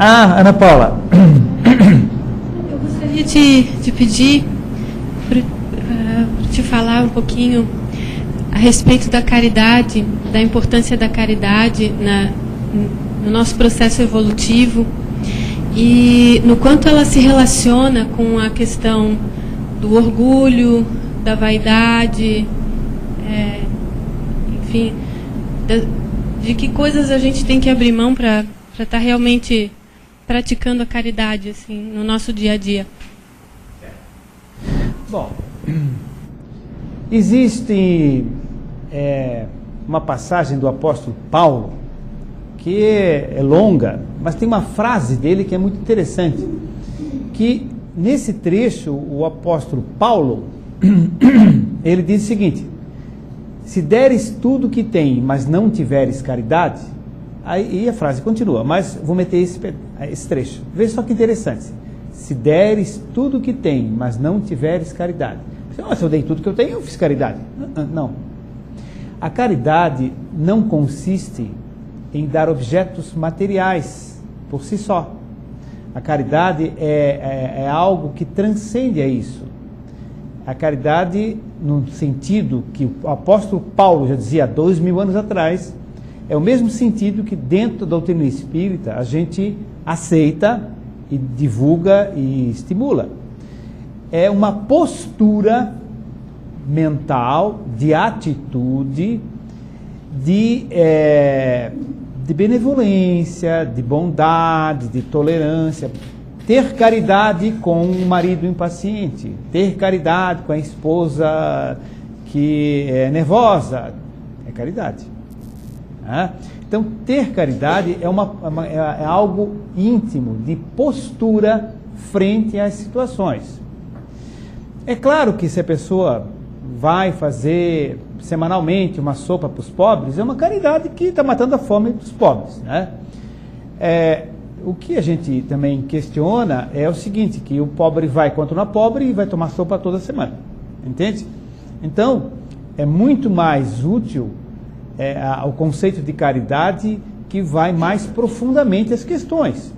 Ah, Ana Paula. Eu gostaria de pedir para te falar um pouquinho a respeito da caridade, da importância da caridade no nosso processo evolutivo e no quanto ela se relaciona com a questão do orgulho, da vaidade, enfim, de que coisas a gente tem que abrir mão para estar realmente praticando a caridade assim, no nosso dia a dia. Bom, existe uma passagem do apóstolo Paulo que é longa, mas tem uma frase dele que é muito interessante, que nesse trecho o apóstolo Paulo ele diz o seguinte: se deres tudo que tem, mas não tiveres caridade, aí a frase continua, mas vou meter esse trecho. Veja só que interessante. Se deres tudo que tem, mas não tiveres caridade. Se eu dei tudo que eu tenho, eu fiz caridade. Não. A caridade não consiste em dar objetos materiais por si só. A caridade é algo que transcende a isso. A caridade, no sentido que o apóstolo Paulo já dizia há 2000 anos atrás, é o mesmo sentido que dentro da doutrina espírita a gente aceita e divulga e estimula. É uma postura mental, de atitude, de benevolência, de bondade, de tolerância. Ter caridade com um marido impaciente, ter caridade com a esposa que é nervosa, é caridade. Então, ter caridade é algo íntimo, de postura frente às situações. É claro que se a pessoa vai fazer semanalmente uma sopa para os pobres, é uma caridade que está matando a fome dos pobres, né? O que a gente também questiona é o seguinte, que o pobre vai continuar pobre e vai tomar sopa toda semana, entende? Então, é muito mais útil o conceito de caridade que vai mais profundamente às questões.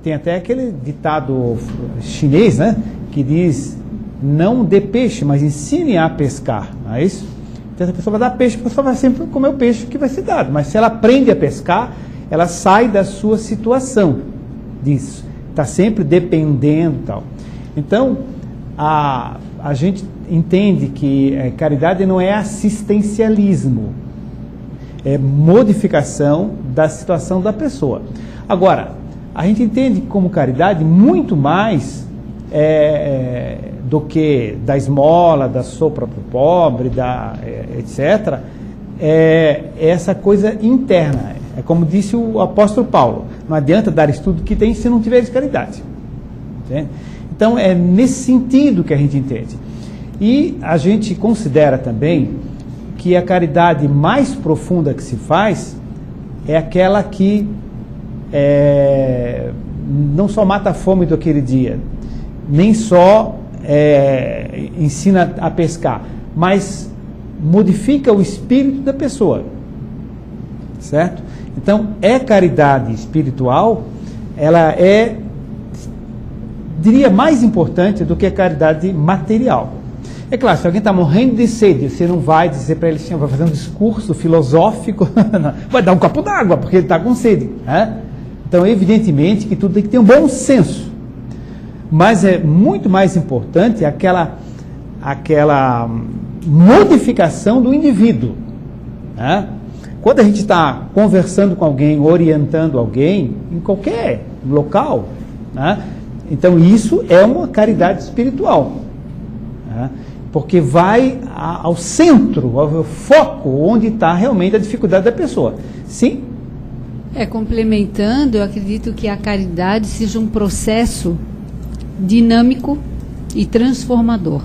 Tem até aquele ditado chinês, né, que diz: não dê peixe, mas ensine a pescar, não é isso? Então, se a pessoa vai dar peixe, a pessoa vai sempre comer o peixe que vai ser dado, mas se ela aprende a pescar, ela sai da sua situação disso, está sempre dependendo e tal. Então, a gente entende que caridade não é assistencialismo, é modificação da situação da pessoa. Agora, a gente entende como caridade muito mais do que da esmola, da sopa para o pobre, etc. Essa coisa interna. É como disse o apóstolo Paulo: não adianta dar tudo que tem se não tiveres caridade. Entende? Então, é nesse sentido que a gente entende. E a gente considera também que a caridade mais profunda que se faz é aquela que não só mata a fome daquele dia, nem só ensina a pescar, mas modifica o espírito da pessoa, certo? Então, caridade espiritual, ela diria, mais importante do que a caridade material. É claro, se alguém está morrendo de sede, você não vai dizer para ele assim, vai fazer um discurso filosófico, vai dar um copo d'água, porque ele está com sede, né? Então, evidentemente que tudo tem que ter um bom senso. Mas é muito mais importante aquela modificação do indivíduo, né? Quando a gente está conversando com alguém, orientando alguém, em qualquer local, né? Então isso é uma caridade espiritual, né? Porque vai ao centro, ao foco, onde está realmente a dificuldade da pessoa. Sim? Complementando, eu acredito que a caridade seja um processo dinâmico e transformador,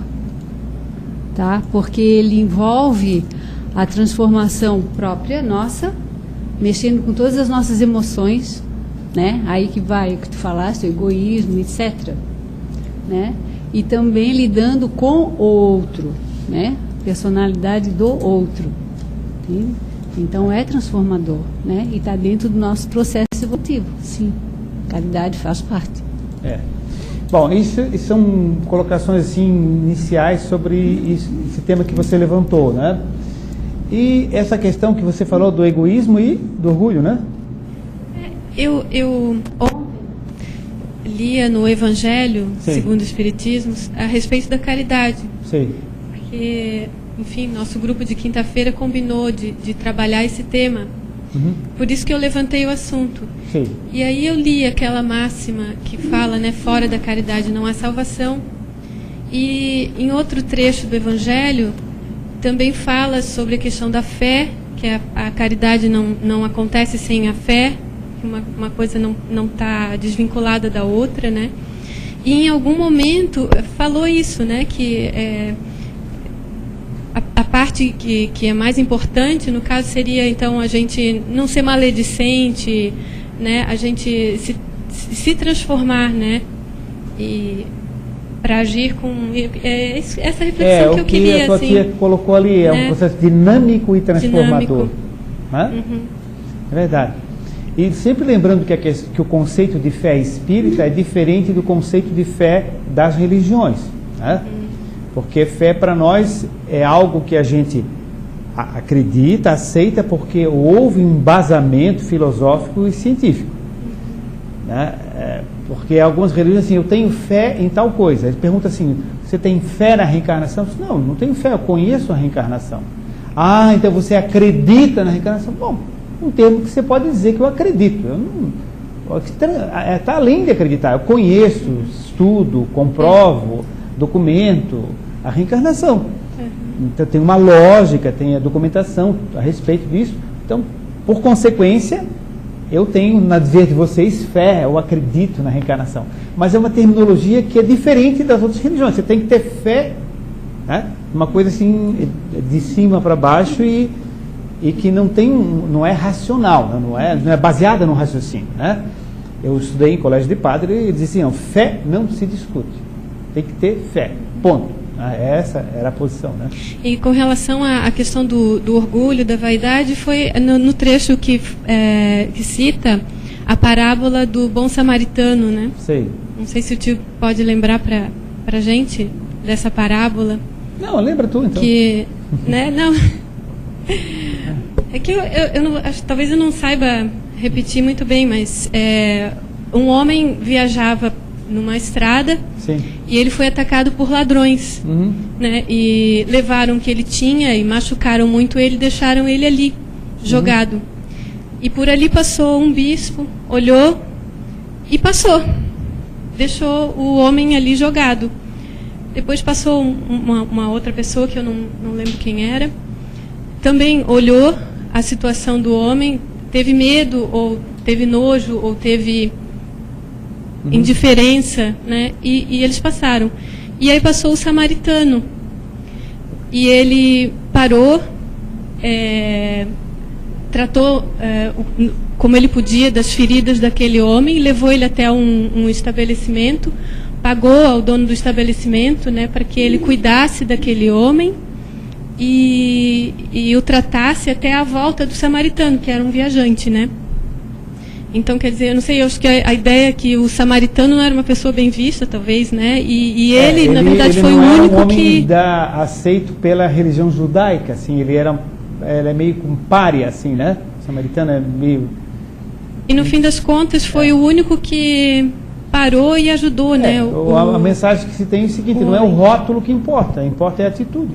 tá? Porque ele envolve a transformação própria nossa, mexendo com todas as nossas emoções, né? Aí que vai o que tu falaste, o egoísmo, etc., né? E também lidando com o outro, né? Personalidade do outro, entende? Então é transformador, né? E está dentro do nosso processo evolutivo, sim. Caridade faz parte. Bom, isso são colocações assim, iniciais sobre esse tema que você levantou, né? E essa questão que você falou do egoísmo e do orgulho, né? Eu lia no Evangelho, Sim. segundo o Espiritismo, a respeito da caridade. Sei. Porque, enfim, nosso grupo de quinta-feira combinou de trabalhar esse tema. Uhum. Por isso que eu levantei o assunto. Sim. E aí eu li aquela máxima que fala, né, fora da caridade não há salvação. E em outro trecho do Evangelho também fala sobre a questão da fé, que a caridade não acontece sem a fé, que uma coisa não está desvinculada da outra, né? E em algum momento falou isso, né, que a parte que é mais importante, no caso, seria, então, a gente não ser maledicente, né, a gente se transformar, né, e para agir com... essa reflexão que eu queria, a tua tia colocou ali, é um processo dinâmico e transformador. Né? Uhum. É verdade. E sempre lembrando que o conceito de fé espírita é diferente do conceito de fé das religiões, né? Porque fé para nós é algo que a gente acredita, aceita, porque houve um embasamento filosófico e científico, né? Porque algumas religiões assim, eu tenho fé em tal coisa. Eles perguntam assim, você tem fé na reencarnação? Não tenho fé, eu conheço a reencarnação. Ah, então você acredita na reencarnação? Bom, um termo que você pode dizer que eu acredito. Está além de acreditar. Eu conheço, estudo, comprovo, documento a reencarnação. Então tem uma lógica, tem a documentação a respeito disso. Então, por consequência, eu tenho, na ver de vocês, fé, eu acredito na reencarnação. Mas é uma terminologia que é diferente das outras religiões. Você tem que ter fé, né? Uma coisa assim, de cima para baixo e que não é racional, não é baseada no raciocínio, né? Eu estudei em colégio de padre e eles diziam, fé não se discute, tem que ter fé, ponto. Essa era a posição, né? E com relação à questão do orgulho, da vaidade, foi no trecho que cita a parábola do bom samaritano, né? Sei. Não sei se o tio pode lembrar pra gente dessa parábola. Não, lembra tu então. Que, né, não... É que eu não, talvez eu não saiba repetir muito bem, mas um homem viajava numa estrada. Sim. E ele foi atacado por ladrões, né? E levaram o que ele tinha e machucaram muito ele, deixaram ele ali, jogado. E por ali passou um bispo, olhou e passou. Deixou o homem ali jogado. Depois passou uma outra pessoa, que eu não lembro quem era, também olhou a situação do homem, teve medo, ou teve nojo, ou teve indiferença, né? E eles passaram. E aí passou o samaritano. E ele parou, tratou como ele podia das feridas daquele homem, levou ele até um estabelecimento, pagou ao dono do estabelecimento, né, para que ele cuidasse daquele homem e o tratasse até a volta do samaritano, que era um viajante, né? Então, quer dizer, eu não sei, eu acho que a ideia é que o samaritano não era uma pessoa bem vista, talvez, né? E ele, na verdade, foi o único um homem que... aceito pela religião judaica, assim, ele é meio com pária, assim, né? O samaritano é meio... E no fim das contas, foi o único que parou e ajudou, né? A mensagem que se tem é o seguinte, não é o rótulo que importa é a atitude.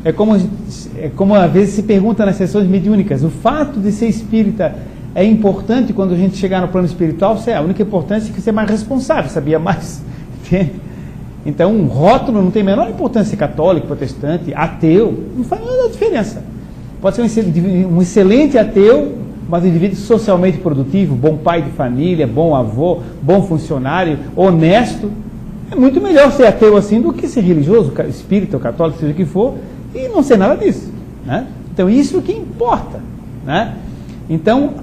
É como às vezes se pergunta nas sessões mediúnicas, o fato de ser espírita é importante quando a gente chegar no plano espiritual? A única importância é que você é mais responsável, sabia mais. Entende? Então, um rótulo não tem a menor importância, católico, protestante, ateu, não faz nada diferença. Pode ser um excelente ateu, mas um indivíduo socialmente produtivo, bom pai de família, bom avô, bom funcionário, honesto. É muito melhor ser ateu assim do que ser religioso, espírita ou católico, seja o que for, e não ser nada disso, né? Então, isso que importa, né? Então,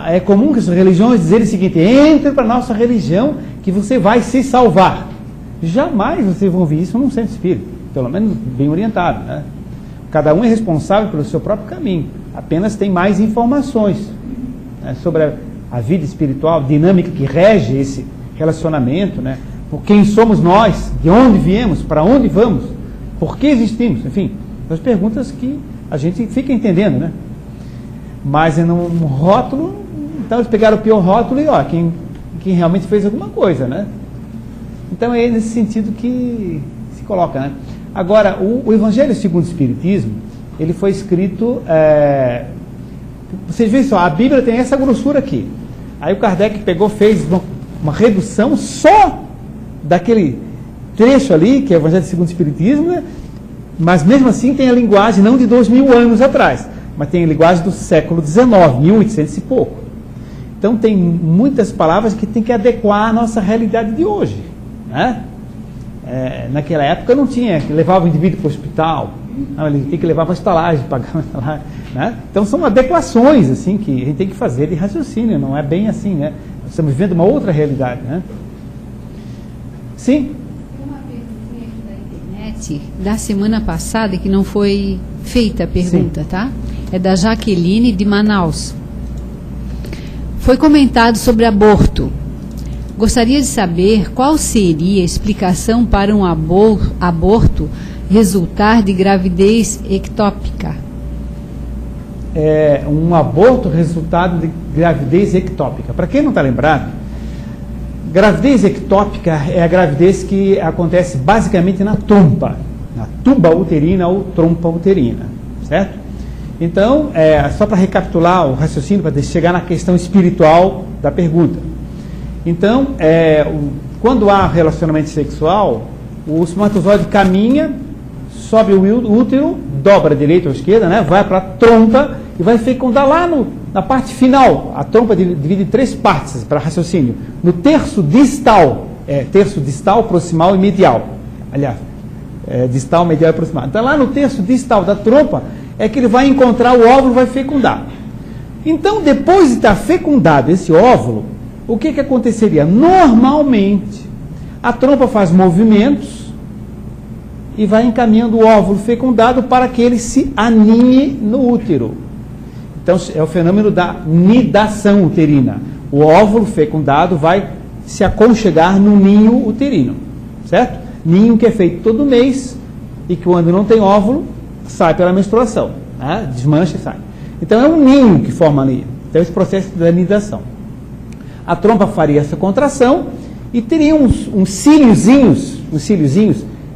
é comum que as religiões dizerem o seguinte, entre para a nossa religião que você vai se salvar. Jamais vocês vão ouvir isso num centro espírita, pelo menos bem orientado, né? Cada um é responsável pelo seu próprio caminho, apenas tem mais informações, né, sobre a vida espiritual, dinâmica que rege esse relacionamento, né? Por quem somos nós, de onde viemos, para onde vamos, por que existimos, enfim, as perguntas que a gente fica entendendo, né? Mas num rótulo, então eles pegaram o pior rótulo e quem realmente fez alguma coisa, né? Então é nesse sentido que se coloca, né? Agora, o Evangelho segundo o Espiritismo, ele foi escrito, vocês veem só, a Bíblia tem essa grossura aqui. Aí o Kardec fez uma redução só daquele trecho ali, que é o Evangelho segundo o Espiritismo, né? Mas mesmo assim tem a linguagem não de 2000 anos atrás, mas tem a linguagem do século XIX, 1800 e pouco. Então tem muitas palavras que tem que adequar à nossa realidade de hoje, né? Naquela época não tinha, que levava o indivíduo para o hospital, não, ele tem que levar para a estalagem, pagar uma estalagem, né? Então são adequações assim, que a gente tem que fazer de raciocínio, não é bem assim, né? Nós estamos vivendo uma outra realidade, né? Sim? Tem uma perguntinha aqui da internet da semana passada que não foi feita a pergunta, sim, tá? É da Jaqueline de Manaus. Foi comentado sobre aborto. Gostaria de saber qual seria a explicação para um aborto resultar de gravidez ectópica. Um aborto resultado de gravidez ectópica. Para quem não está lembrado, gravidez ectópica é a gravidez que acontece basicamente na trompa, na tuba uterina ou trompa uterina, certo? Então, só para recapitular o raciocínio, para chegar na questão espiritual da pergunta. Então, quando há relacionamento sexual, o espermatozoide caminha, sobe o útero, dobra a direita ou a esquerda, né? Vai para a trompa e vai fecundar lá na parte final. A trompa divide em 3 partes para raciocínio. No terço distal, proximal e medial. Aliás, distal, medial e proximal. Então, lá no terço distal da trompa é que ele vai encontrar o óvulo e vai fecundar. Então, depois de estar fecundado esse óvulo, o que aconteceria? Normalmente, a trompa faz movimentos e vai encaminhando o óvulo fecundado para que ele se aninhe no útero. Então, é o fenômeno da nidação uterina. O óvulo fecundado vai se aconchegar no ninho uterino, certo? Ninho que é feito todo mês e que quando não tem óvulo, sai pela menstruação, né? Desmancha e sai. Então, é um ninho que forma ali. Então, esse processo da nidação. A trompa faria essa contração e teria uns cíliozinhos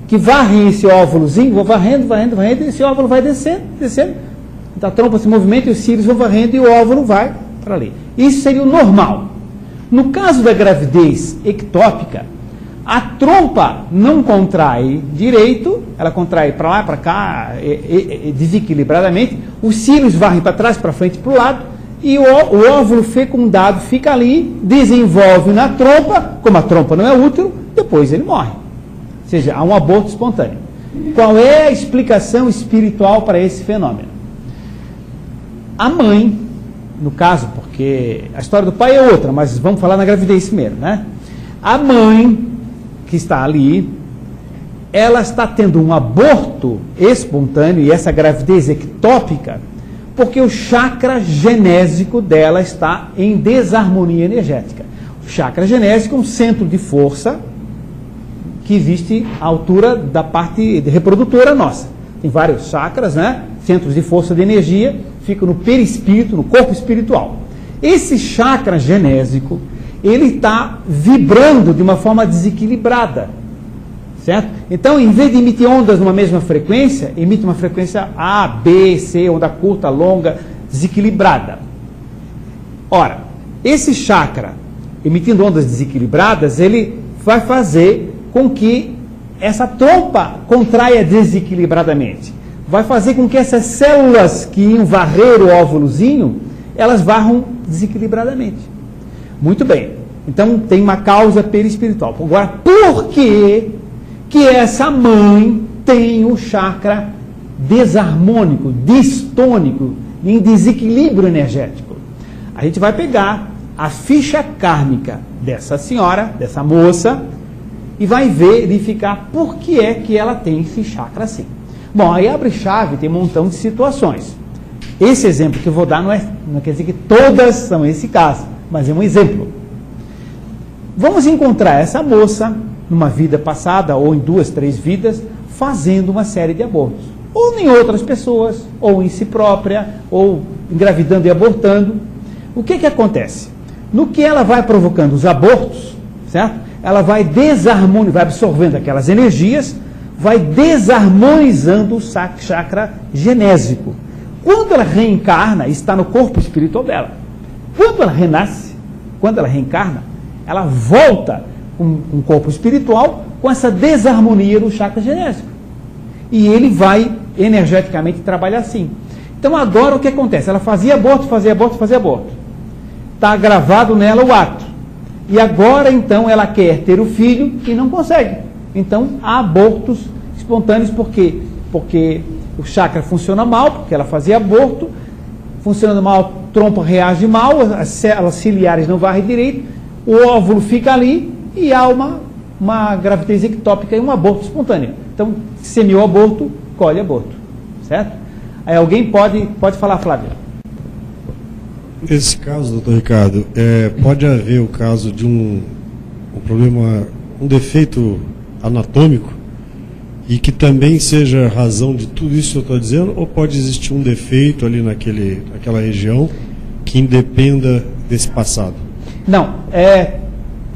que varrem esse óvulozinho, vão varrendo, e esse óvulo vai descendo. Então a trompa se movimenta e os cílios vão varrendo e o óvulo vai para ali. Isso seria o normal. No caso da gravidez ectópica, a trompa não contrai direito, ela contrai para lá, para cá, desequilibradamente, os cílios varrem para trás, para frente e para o lado, e o óvulo fecundado fica ali, desenvolve na trompa, como a trompa não é útero, depois ele morre. Ou seja, há um aborto espontâneo. Qual é a explicação espiritual para esse fenômeno? A mãe, no caso, porque a história do pai é outra, mas vamos falar na gravidez primeiro, né? A mãe que está ali, ela está tendo um aborto espontâneo, e essa gravidez ectópica, porque o chakra genésico dela está em desarmonia energética. O chakra genésico é um centro de força que existe à altura da parte reprodutora nossa. Tem vários chakras, né? Centros de força de energia, ficam no perispírito, no corpo espiritual. Esse chakra genésico, ele está vibrando de uma forma desequilibrada, certo? Então, em vez de emitir ondas numa mesma frequência, emite uma frequência A, B, C, onda curta, longa, desequilibrada. Ora, esse chakra, emitindo ondas desequilibradas, ele vai fazer com que essa trompa contraia desequilibradamente. Vai fazer com que essas células que iam varrer o óvulozinho, elas varram desequilibradamente. Muito bem. Então, tem uma causa perispiritual. Agora, por que essa mãe tem o chakra desarmônico, distônico, em desequilíbrio energético? A gente vai pegar a ficha kármica dessa senhora, dessa moça, e vai verificar por que é que ela tem esse chakra assim. Bom, aí abre chave, tem um montão de situações. Esse exemplo que eu vou dar não quer dizer que todas são esse caso, mas é um exemplo. Vamos encontrar essa moça numa vida passada, ou em 2, 3 vidas, fazendo uma série de abortos. Ou em outras pessoas, ou em si própria, ou engravidando e abortando. O que acontece? No que ela vai provocando os abortos, certo? Ela vai desarmonizando, vai absorvendo aquelas energias, vai desarmonizando o chakra genésico. Quando ela reencarna, está no corpo espiritual dela. Quando ela renasce, quando ela reencarna, ela volta com um corpo espiritual com essa desarmonia do chakra genésico. E ele vai energeticamente trabalhar assim. Então agora o que acontece? Ela fazia aborto, fazia aborto, fazia aborto. Está gravado nela o ato. E agora então ela quer ter o filho e não consegue. Então há abortos espontâneos, por quê? Porque o chakra funciona mal, porque ela fazia aborto, funcionando mal, a trompa reage mal, as células ciliares não varrem direito, o óvulo fica ali e há uma gravidez ectópica e um aborto espontâneo. Então, semeou aborto, colhe aborto. Certo? Aí alguém pode falar, Flávio. Nesse caso, doutor Ricardo, pode haver o caso de um problema, um defeito anatômico, e que também seja razão de tudo isso que eu estou dizendo, ou pode existir um defeito ali naquela região que independa desse passado? Não,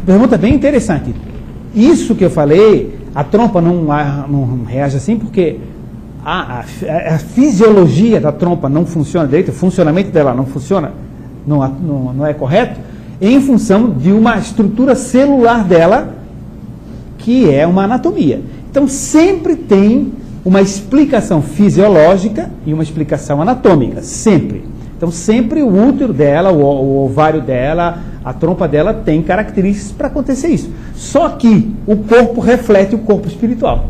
pergunta bem interessante. Isso que eu falei, a trompa não reage assim porque a fisiologia da trompa não funciona direito, o funcionamento dela não funciona, não é correto, em função de uma estrutura celular dela, que é uma anatomia. Então sempre tem uma explicação fisiológica e uma explicação anatômica, sempre. Então sempre o útero dela, o ovário dela, a trompa dela tem características para acontecer isso. Só que o corpo reflete o corpo espiritual,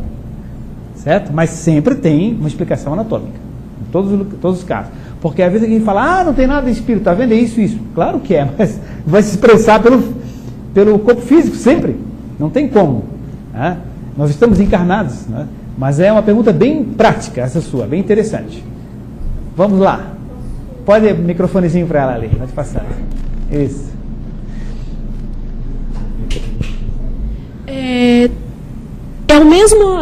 certo? Mas sempre tem uma explicação anatômica, em todos os casos. Porque às vezes alguém fala, não tem nada de espírito, está vendo? É isso. Claro que é, mas vai se expressar pelo corpo físico, sempre. Não tem como. Né? Nós estamos encarnados, né? Mas é uma pergunta bem prática, essa sua, bem interessante. Vamos lá. Pode o microfonezinho para ela ali, pode passar. Isso. É a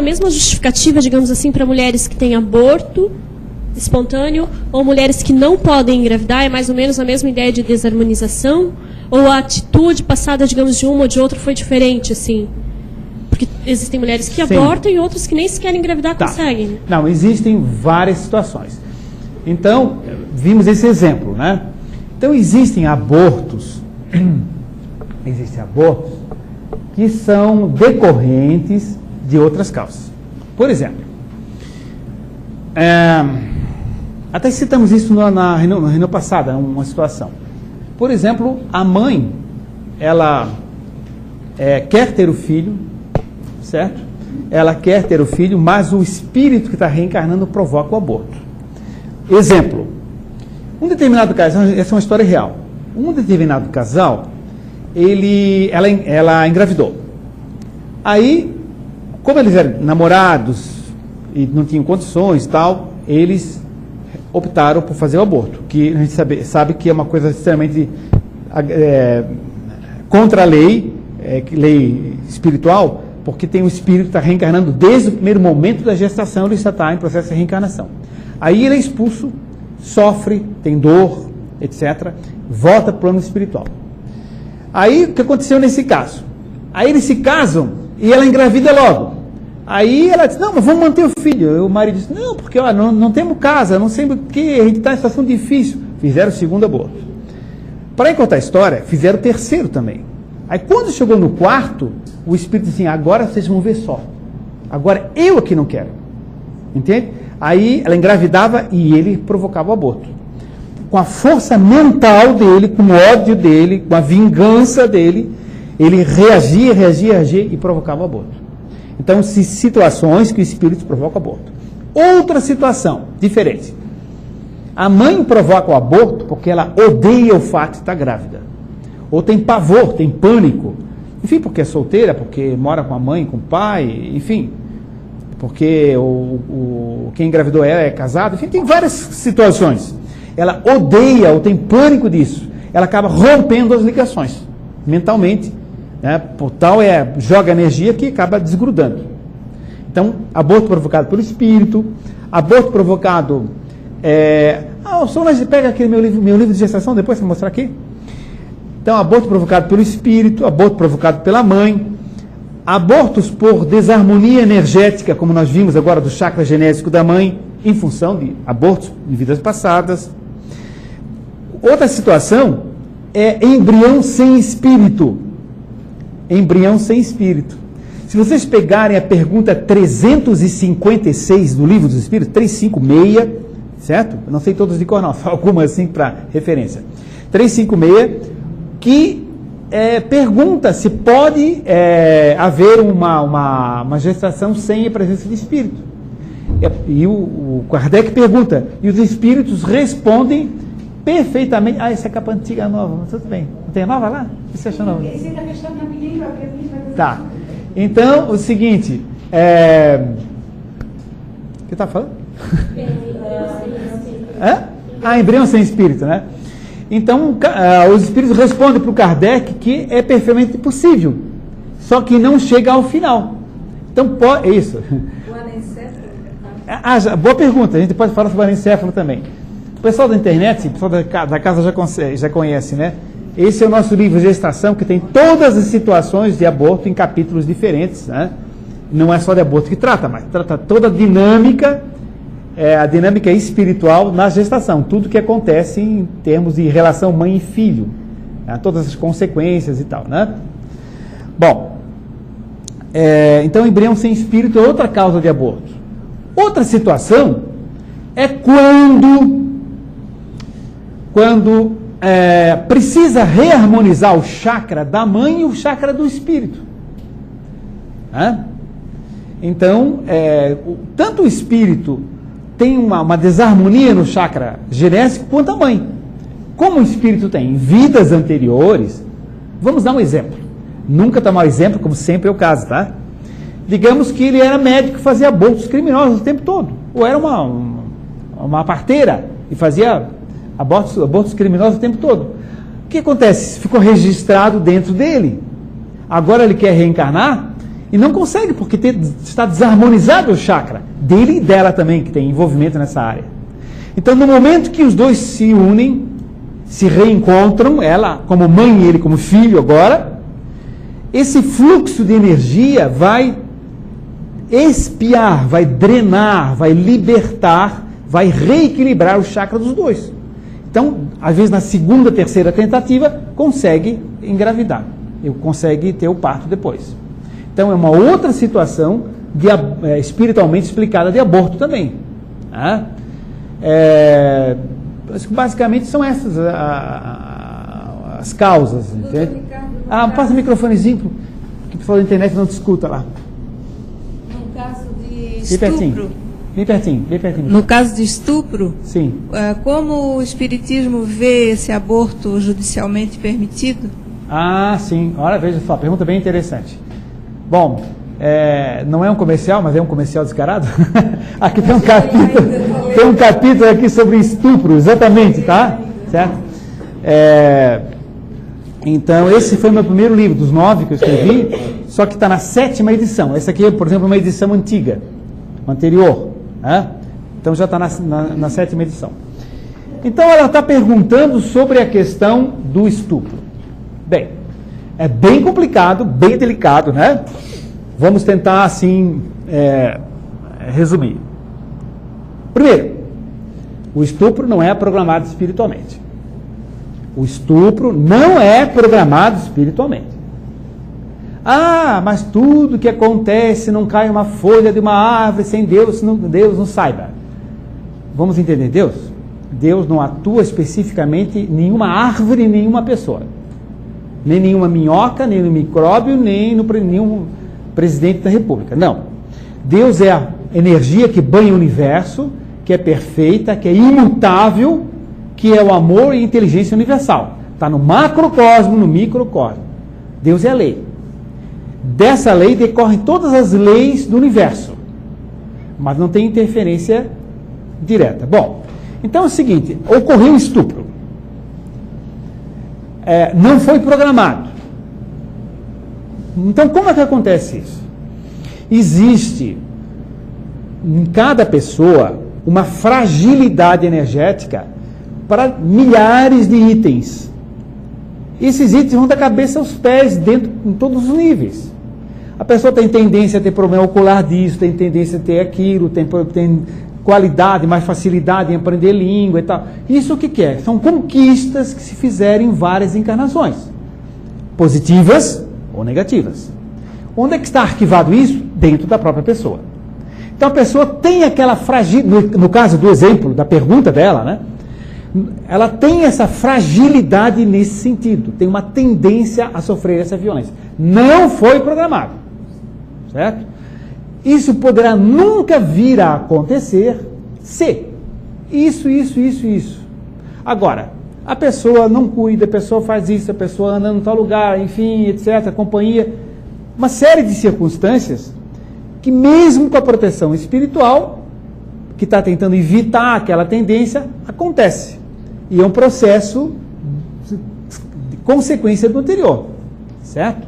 mesma justificativa, digamos assim, para mulheres que têm aborto espontâneo ou mulheres que não podem engravidar? É mais ou menos a mesma ideia de desarmonização? Ou a atitude passada, digamos, de uma ou de outra foi diferente, assim? Porque existem mulheres que abortam e outras que nem sequer engravidar conseguem. Não, existem várias situações. Então, vimos esse exemplo, né? Então, existem abortos que são decorrentes de outras causas. Por exemplo, até citamos isso na reunião passada, uma situação. Por exemplo, a mãe, ela quer ter o filho, certo? Ela quer ter o filho, mas o espírito que está reencarnando provoca o aborto. Exemplo, um determinado casal, essa é uma história real, um determinado casal, ela engravidou. Aí, como eles eram namorados e não tinham condições e tal, eles optaram por fazer o aborto, que a gente sabe que é uma coisa extremamente contra a lei espiritual, porque tem um espírito que está reencarnando desde o primeiro momento da gestação, ele já está em processo de reencarnação. Aí ele é expulso, sofre, tem dor, etc., volta para o plano espiritual. Aí, o que aconteceu nesse caso? Aí eles se casam e ela engravida logo. Aí ela diz, não, mas vamos manter o filho. E o marido diz, não, porque não temos casa, não sei o que, a gente está em situação difícil. Fizeram o segundo aborto. Para encurtar a história, fizeram o terceiro também. Aí quando chegou no quarto, o espírito disse assim, agora vocês vão ver só. Agora eu aqui não quero. Entende? Aí ela engravidava e ele provocava o aborto. Com a força mental dele, com o ódio dele, com a vingança dele, ele reagia e provocava o aborto. Então, situações que o espírito provoca o aborto. Outra situação, diferente. A mãe provoca o aborto porque ela odeia o fato de estar grávida. Ou tem pavor, tem pânico. Enfim, porque é solteira, porque mora com a mãe, com o pai, enfim. Porque quem engravidou ela é casado. Enfim, tem várias situações. Ela odeia ou tem pânico disso. ela acaba rompendo as ligações mentalmente, né? Por tal joga energia que acaba desgrudando. Então, aborto provocado pelo espírito, aborto provocado... o senhor pega aquele meu livro de gestação, depois você mostrar aqui. Então, aborto provocado pelo espírito, aborto provocado pela mãe, abortos por desarmonia energética, como nós vimos agora do chakra genésico da mãe, em função de abortos de vidas passadas. Outra situação é embrião sem espírito. Embrião sem espírito. Se vocês pegarem a pergunta 356 do Livro dos Espíritos, 356, certo? Eu não sei todos de cor não, só algumas assim para referência. 356, que pergunta se pode haver uma gestação sem a presença de espírito. E o Kardec pergunta, e os espíritos respondem perfeitamente. Essa é a capa antiga nova, mas tudo bem. Não tem a nova lá? O que você acha nova? Tá. Então, o seguinte, o que está falando? Embrião sem espírito, né? Então, os espíritos respondem para o Kardec que é perfeitamente possível, só que não chega ao final. Então, isso. O anencéfalo? Boa pergunta, a gente pode falar sobre o anencéfalo também. O pessoal da internet, o pessoal da casa já conhece, né? Esse é o nosso livro Gestação, que tem todas as situações de aborto em capítulos diferentes, né? Não é só de aborto que trata, mas trata toda a dinâmica espiritual na gestação, tudo que acontece em termos de relação mãe e filho, né? Todas as consequências e tal, né? Bom, então embrião sem espírito é outra causa de aborto. Outra situação é quando precisa reharmonizar o chakra da mãe e o chakra do espírito. Então, tanto o espírito tem uma desarmonia no chakra genésico quanto a mãe. Como o espírito tem vidas anteriores, vamos dar um exemplo. Nunca tomar exemplo, como sempre é o caso, tá? Digamos que ele era médico e fazia abortos criminosos o tempo todo. Ou era uma parteira e fazia abortos criminosos o tempo todo. O que acontece? Ficou registrado dentro dele. Agora ele quer reencarnar e não consegue, porque está desarmonizado o chakra dele e dela também, que tem envolvimento nessa área. Então, no momento que os dois se unem, se reencontram, ela como mãe e ele como filho agora, esse fluxo de energia vai expiar, vai drenar, vai libertar, vai reequilibrar o chakra dos dois. Então, às vezes na segunda, terceira tentativa, consegue engravidar, consegue ter o parto depois. Então, é uma outra situação espiritualmente explicada de aborto também. Basicamente são essas as causas. Entende? Passa o microfonezinho, que o pessoal da internet não te escuta lá. No caso de estupro... Bem pertinho. No caso de estupro, sim. Como o Espiritismo vê esse aborto judicialmente permitido? Sim. Olha, veja só, pergunta bem interessante. Bom, não é um comercial, mas é um comercial descarado. Aqui tem um capítulo aqui sobre estupro, exatamente, tá? Certo? Então, esse foi o meu primeiro livro, dos 9 que eu escrevi, só que está na 7ª edição. Essa aqui é, por exemplo, uma edição antiga, anterior. Então já está na 7ª edição. Então ela está perguntando sobre a questão do estupro. Bem, é bem complicado, bem delicado, né? Vamos tentar assim resumir. Primeiro, o estupro não é programado espiritualmente. O estupro não é programado espiritualmente. Mas tudo que acontece, não cai uma folha de uma árvore sem Deus não saiba. Vamos entender Deus? Deus não atua especificamente em nenhuma árvore, nem nenhuma pessoa. Nem nenhuma minhoca, nem no micróbio, nem no nenhum presidente da república. Não. Deus é a energia que banha o universo, que é perfeita, que é imutável, que é o amor e a inteligência universal. Está no macrocosmo, no microcosmo. Deus é a lei. Dessa lei decorrem todas as leis do universo, mas não tem interferência direta. Bom, então é o seguinte, ocorreu estupro. não foi programado. Então, como é que acontece isso? Existe em cada pessoa uma fragilidade energética para milhares de itens. Esses itens vão da cabeça aos pés, dentro, em todos os níveis. A pessoa tem tendência a ter problema ocular disso, tem tendência a ter aquilo, tem qualidade, mais facilidade em aprender língua e tal. Isso o que é? São conquistas que se fizeram em várias encarnações, positivas ou negativas. Onde é que está arquivado isso? Dentro da própria pessoa. Então a pessoa tem aquela fragilidade, no caso do exemplo, da pergunta dela, né? Ela tem essa fragilidade nesse sentido, tem uma tendência a sofrer essa violência. Não foi programado, certo? Isso poderá nunca vir a acontecer se isso. Agora, a pessoa não cuida, a pessoa faz isso, a pessoa anda em tal lugar, enfim, etc., companhia, uma série de circunstâncias que mesmo com a proteção espiritual, que está tentando evitar aquela tendência, acontece. E é um processo de consequência do anterior, certo?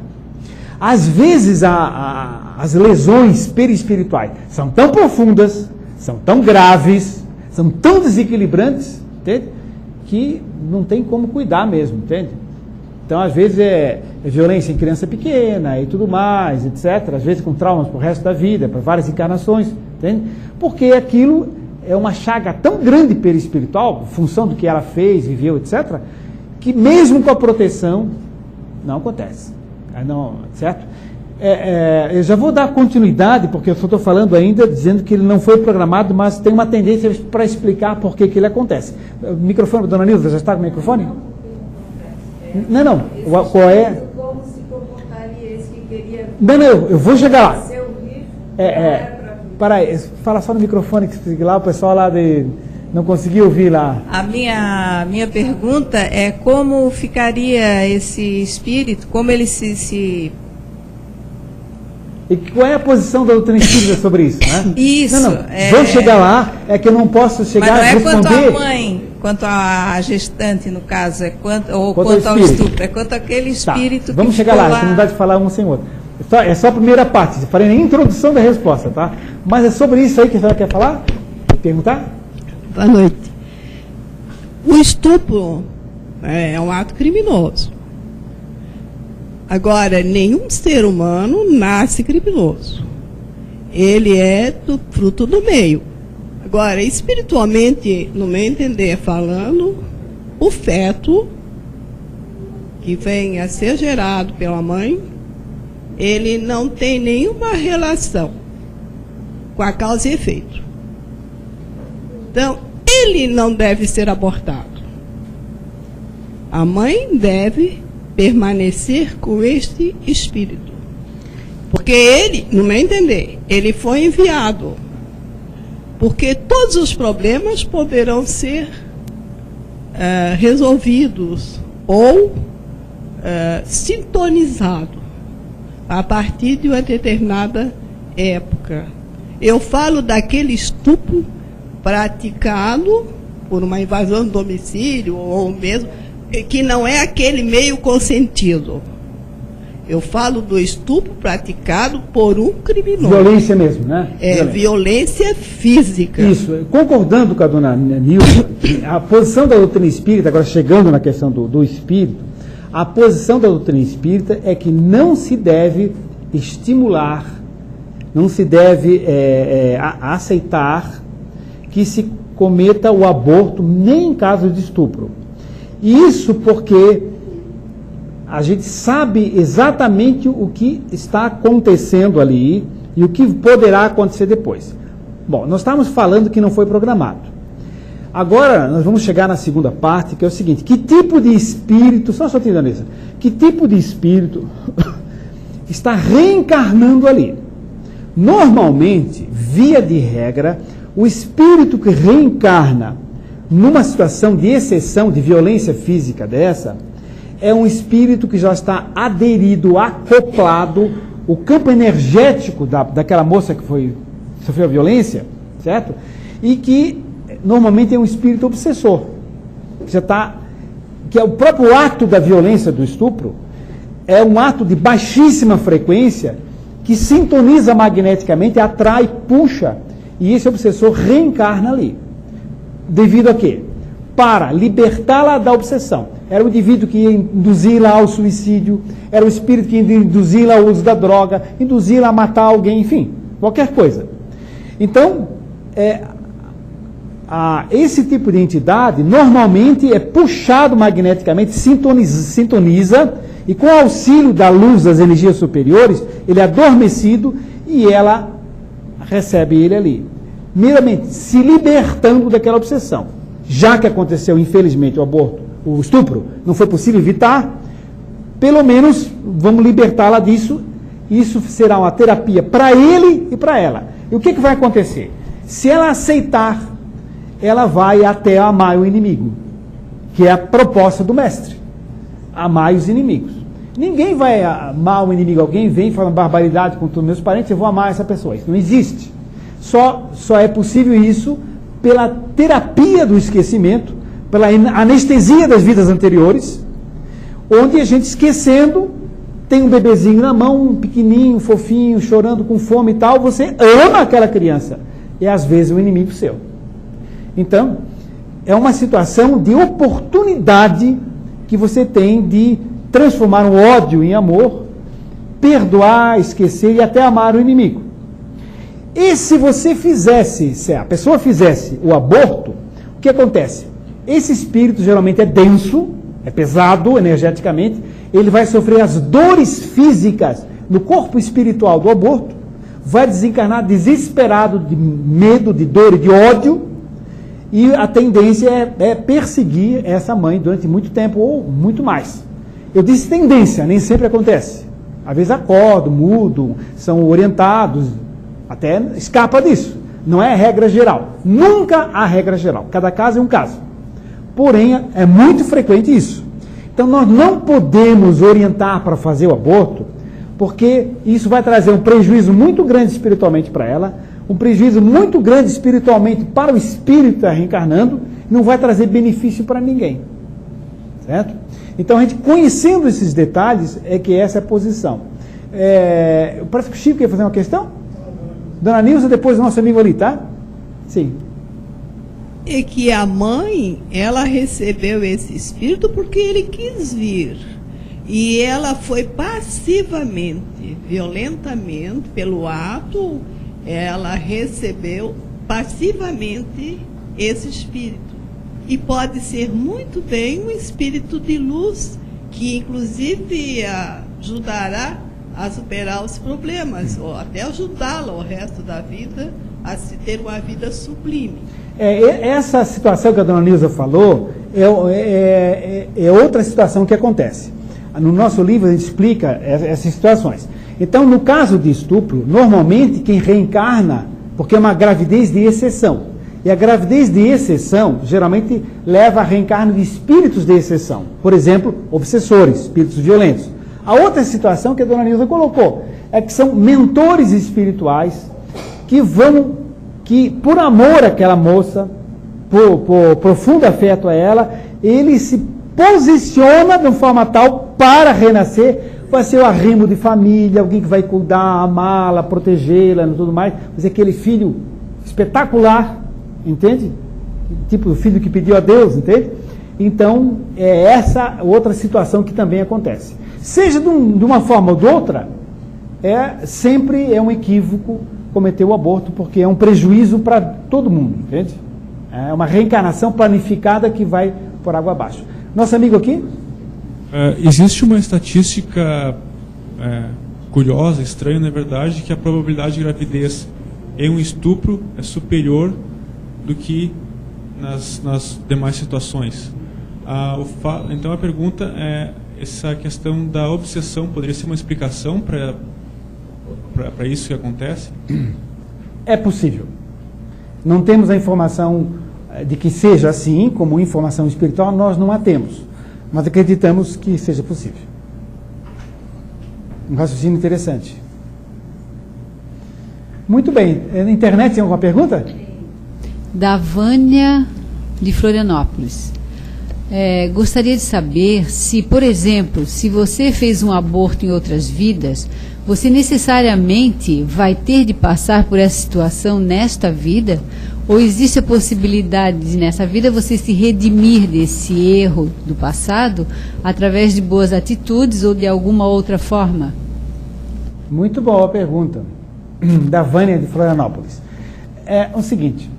Às vezes as lesões perispirituais são tão profundas, são tão graves, são tão desequilibrantes, entende? Que não tem como cuidar mesmo, entende? Então, às vezes é violência em criança pequena e tudo mais, etc. Às vezes com traumas para o resto da vida, para várias encarnações, entende? Porque aquilo é uma chaga tão grande perispiritual, função do que ela fez, viveu, etc., que mesmo com a proteção, não acontece. Não, certo? Eu já vou dar continuidade, porque eu só estou falando ainda, dizendo que ele não foi programado, mas tem uma tendência para explicar por que ele acontece. O microfone, dona Nilda, já está com o microfone? Não. Qual é? Como se comportaria esse que queria... Não, eu vou chegar lá. Para aí, fala só no microfone, que lá o pessoal lá não conseguiu ouvir lá. A minha pergunta é como ficaria esse espírito, como ele se... E qual é a posição da doutrina espírita sobre isso, né? Isso. Vamos chegar lá, é que eu não posso chegar a responder... Mas não é quanto à mãe, quanto à gestante, no caso, quanto ao estupro, é quanto àquele espírito que vamos chegar lá, não dá de falar um sem o outro. É só a primeira parte, falei na introdução da resposta, tá? Mas é sobre isso aí que a senhora quer falar? Perguntar? Boa noite. O estupro é um ato criminoso. Agora, nenhum ser humano nasce criminoso. Ele é fruto do meio. Agora, espiritualmente, no meu entender, falando, o feto que vem a ser gerado pela mãe, ele não tem nenhuma relação com a causa e efeito. Então, ele não deve ser abortado. A mãe deve permanecer com este espírito. Porque ele, no meu entender, ele foi enviado. Porque todos os problemas poderão ser resolvidos ou sintonizados a partir de uma determinada época. Eu falo daquele estupro praticado por uma invasão do domicílio, ou mesmo, que não é aquele meio consentido. Eu falo do estupro praticado por um criminoso. Violência mesmo, né? Violência física. Isso. Concordando com a dona Nilda, a posição da doutrina espírita, agora chegando na questão do espírito, a posição da doutrina espírita é que não se deve estimular, não se deve aceitar que se cometa o aborto nem em caso de estupro. Isso porque a gente sabe exatamente o que está acontecendo ali e o que poderá acontecer depois. Bom, nós estamos falando que não foi programado. Agora, nós vamos chegar na segunda parte, que é o seguinte: que tipo de espírito, só tem Danessa, que tipo de espírito está reencarnando ali? Normalmente, via de regra, o espírito que reencarna numa situação de exceção, de violência física dessa, é um espírito que já está aderido, acoplado, o campo energético daquela moça que sofreu a violência, certo? E que normalmente é um espírito obsessor, que é o próprio ato da violência do estupro, é um ato de baixíssima frequência que sintoniza magneticamente, atrai, puxa, e esse obsessor reencarna ali. Devido a quê? Para libertá-la da obsessão. Era o indivíduo que ia induzi-la ao suicídio, era o espírito que ia induzi-la ao uso da droga, induzi-la a matar alguém, enfim, qualquer coisa. Então, esse tipo de entidade normalmente é puxado magneticamente, sintoniza, e com o auxílio da luz das energias superiores, ele é adormecido e ela recebe ele ali, meramente se libertando daquela obsessão. Já que aconteceu, infelizmente, o aborto, o estupro, não foi possível evitar, pelo menos vamos libertá-la disso. Isso será uma terapia para ele e para ela. E o que vai acontecer? Se ela aceitar, ela vai até amar o inimigo, que é a proposta do mestre. Amar os inimigos. Ninguém vai amar o inimigo. Alguém vem falando barbaridade contra os meus parentes, eu vou amar essa pessoa. Isso não existe. Só é possível isso pela terapia do esquecimento, pela anestesia das vidas anteriores, onde a gente, esquecendo, tem um bebezinho na mão, um pequenininho, fofinho, chorando com fome e tal, você ama aquela criança. E às vezes o inimigo seu. Então, é uma situação de oportunidade que você tem de transformar o ódio em amor, perdoar, esquecer e até amar o inimigo. E se você fizesse, se a pessoa fizesse o aborto, o que acontece? Esse espírito geralmente é denso, é pesado energeticamente, ele vai sofrer as dores físicas no corpo espiritual do aborto, vai desencarnar desesperado de medo, de dor e de ódio, e a tendência é perseguir essa mãe durante muito tempo ou muito mais. Eu disse tendência, nem sempre acontece. Às vezes acordam, mudam, são orientados, até escapa disso. Não é regra geral. Nunca há regra geral. Cada caso é um caso. Porém, é muito frequente isso. Então, nós não podemos orientar para fazer o aborto, porque isso vai trazer um prejuízo muito grande espiritualmente para ela, um prejuízo muito grande espiritualmente para o espírito que está reencarnando, e não vai trazer benefício para ninguém. Certo? Então, a gente conhecendo esses detalhes, é que essa é a posição. Parece que o Chico quer fazer uma questão? Dona Nilza, depois o nosso amigo ali, tá? Sim. E que a mãe, ela recebeu esse espírito porque ele quis vir. E ela foi passivamente, violentamente, pelo ato, ela recebeu passivamente esse espírito. E pode ser muito bem um espírito de luz, que inclusive ajudará a superar os problemas, ou até ajudá-la o resto da vida a se ter uma vida sublime. Essa situação que a dona Nilza falou é outra situação que acontece. No nosso livro a gente explica essas situações. Então, no caso de estupro, normalmente quem reencarna, porque é uma gravidez de exceção. E a gravidez de exceção geralmente leva a reencarno de espíritos de exceção. Por exemplo, obsessores, espíritos violentos. A outra situação que a dona Nilza colocou é que são mentores espirituais que por amor àquela moça, por profundo afeto a ela, ele se posiciona de uma forma tal para renascer, vai ser o arrimo de família, alguém que vai cuidar, amá-la, protegê-la e tudo mais, vai ser aquele filho espetacular, entende? Tipo o filho que pediu a Deus, entende? Então, é essa outra situação que também acontece. Seja de uma forma ou de outra, sempre é um equívoco cometer o aborto, porque é um prejuízo para todo mundo, entende? É uma reencarnação planificada que vai por água abaixo. Nosso amigo aqui? Existe uma estatística curiosa, estranha, na verdade, que a probabilidade de gravidez em um estupro é superior do que nas demais situações. Então a pergunta é, essa questão da obsessão poderia ser uma explicação para isso que acontece? É possível. Não temos a informação de que seja assim, como informação espiritual, nós não a temos. Mas acreditamos que seja possível. Um raciocínio interessante. Muito bem. Na internet tem alguma pergunta? Da Vânia de Florianópolis. Gostaria de saber se, por exemplo, se você fez um aborto em outras vidas, você necessariamente vai ter de passar por essa situação nesta vida? Ou existe a possibilidade de, nessa vida, você se redimir desse erro do passado através de boas atitudes ou de alguma outra forma? Muito boa a pergunta, da Vânia de Florianópolis. É o seguinte,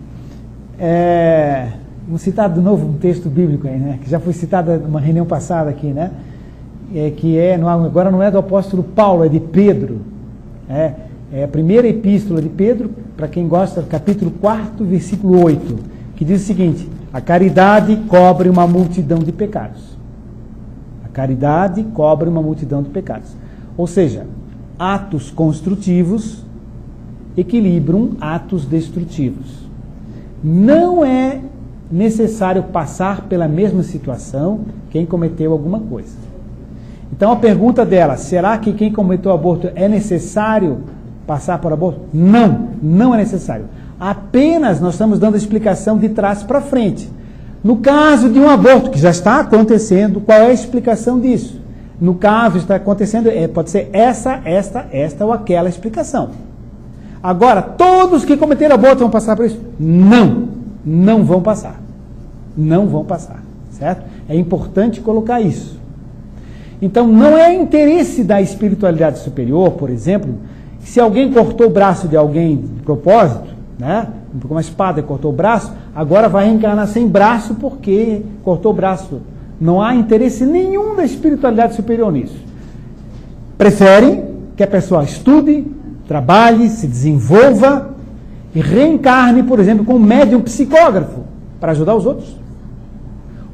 vamos citar de novo um texto bíblico aí, né, que já foi citado numa reunião passada aqui, né, agora não é do apóstolo Paulo, é de Pedro, é a primeira epístola de Pedro, para quem gosta, capítulo 4, versículo 8, que diz o seguinte: a caridade cobre uma multidão de pecados. A caridade cobre uma multidão de pecados. Ou seja, atos construtivos equilibram atos destrutivos. Não é necessário passar pela mesma situação quem cometeu alguma coisa. Então a pergunta dela, será que quem cometeu aborto é necessário passar por aborto? Não, não é necessário. Apenas nós estamos dando a explicação de trás para frente. No caso de um aborto que já está acontecendo, qual é a explicação disso? No caso está acontecendo, pode ser esta ou aquela explicação. Agora, todos que cometeram aborto vão passar por isso? Não, não vão passar. Não vão passar, certo? É importante colocar isso. Então, não é interesse da espiritualidade superior, por exemplo, se alguém cortou o braço de alguém de propósito, né? Com uma espada cortou o braço, agora vai reencarnar sem braço porque cortou o braço. Não há interesse nenhum da espiritualidade superior nisso. Preferem que a pessoa estude, trabalhe, se desenvolva e reencarne, por exemplo, como médium psicógrafo para ajudar os outros.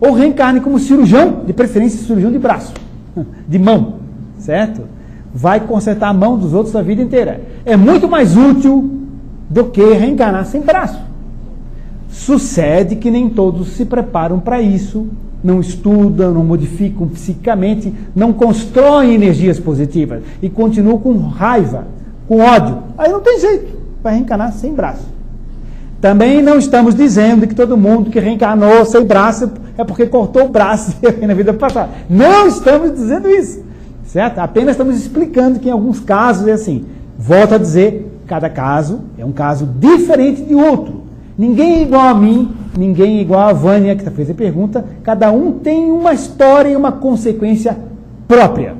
Ou reencarne como cirurgião, de preferência cirurgião de braço, de mão, certo? Vai consertar a mão dos outros a vida inteira. É muito mais útil do que reencarnar sem braço. Sucede que nem todos se preparam para isso, não estudam, não modificam psicicamente, não constroem energias positivas e continuam com raiva, com ódio. Aí não tem jeito, vai reencarnar sem braço. Também não estamos dizendo que todo mundo que reencarnou sem braço é porque cortou o braço na vida passada. Não estamos dizendo isso, certo? Apenas estamos explicando que em alguns casos é assim. Volto a dizer, cada caso é um caso diferente de outro. Ninguém é igual a mim, ninguém é igual a Vânia, que fez a pergunta. Cada um tem uma história e uma consequência própria,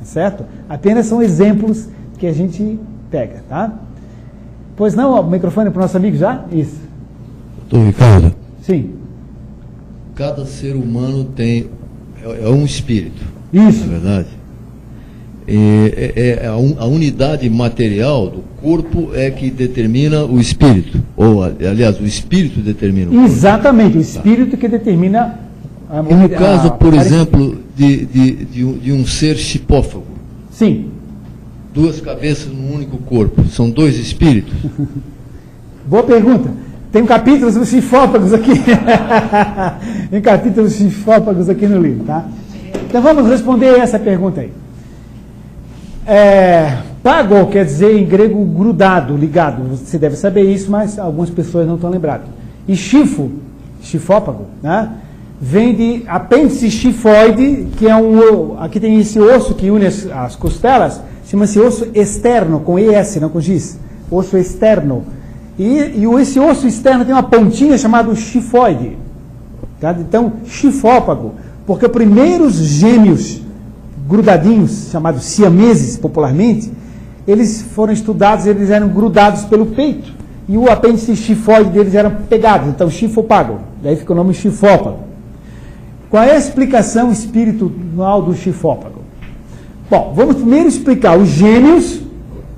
certo? Apenas são exemplos que a gente pega, tá? Pois não, o microfone para o nosso amigo já? Isso. Doutor Ricardo. Sim. Cada ser humano tem, é um espírito. Isso. Na verdade. A unidade material do corpo é que determina o espírito. Ou, aliás, o espírito determina o corpo. Exatamente, o espírito que determina a E no caso, por exemplo, de um ser chipófago. Sim. Duas cabeças num único corpo. São dois espíritos? Boa pergunta. Tem um capítulo dos chifófagos aqui. Tem capítulo dos chifófagos aqui no livro, tá? Então vamos responder essa pergunta aí. Pago quer dizer em grego grudado, ligado. Você deve saber isso, mas algumas pessoas não estão lembradas. E chifófago, né? Vem de apêndice chifoide, que é aqui tem esse osso que une as costelas, chama-se osso externo, com ES, não com X. Osso externo. E esse osso externo tem uma pontinha chamada chifoide. Tá? Então, chifófago, porque os primeiros gêmeos grudadinhos, chamados siameses popularmente, eles foram estudados, eles eram grudados pelo peito. E o apêndice chifoide deles era pegado, então chifopago. Daí fica o nome chifópago. Qual é a explicação espiritual do chifópago? Bom, vamos primeiro explicar os gêmeos,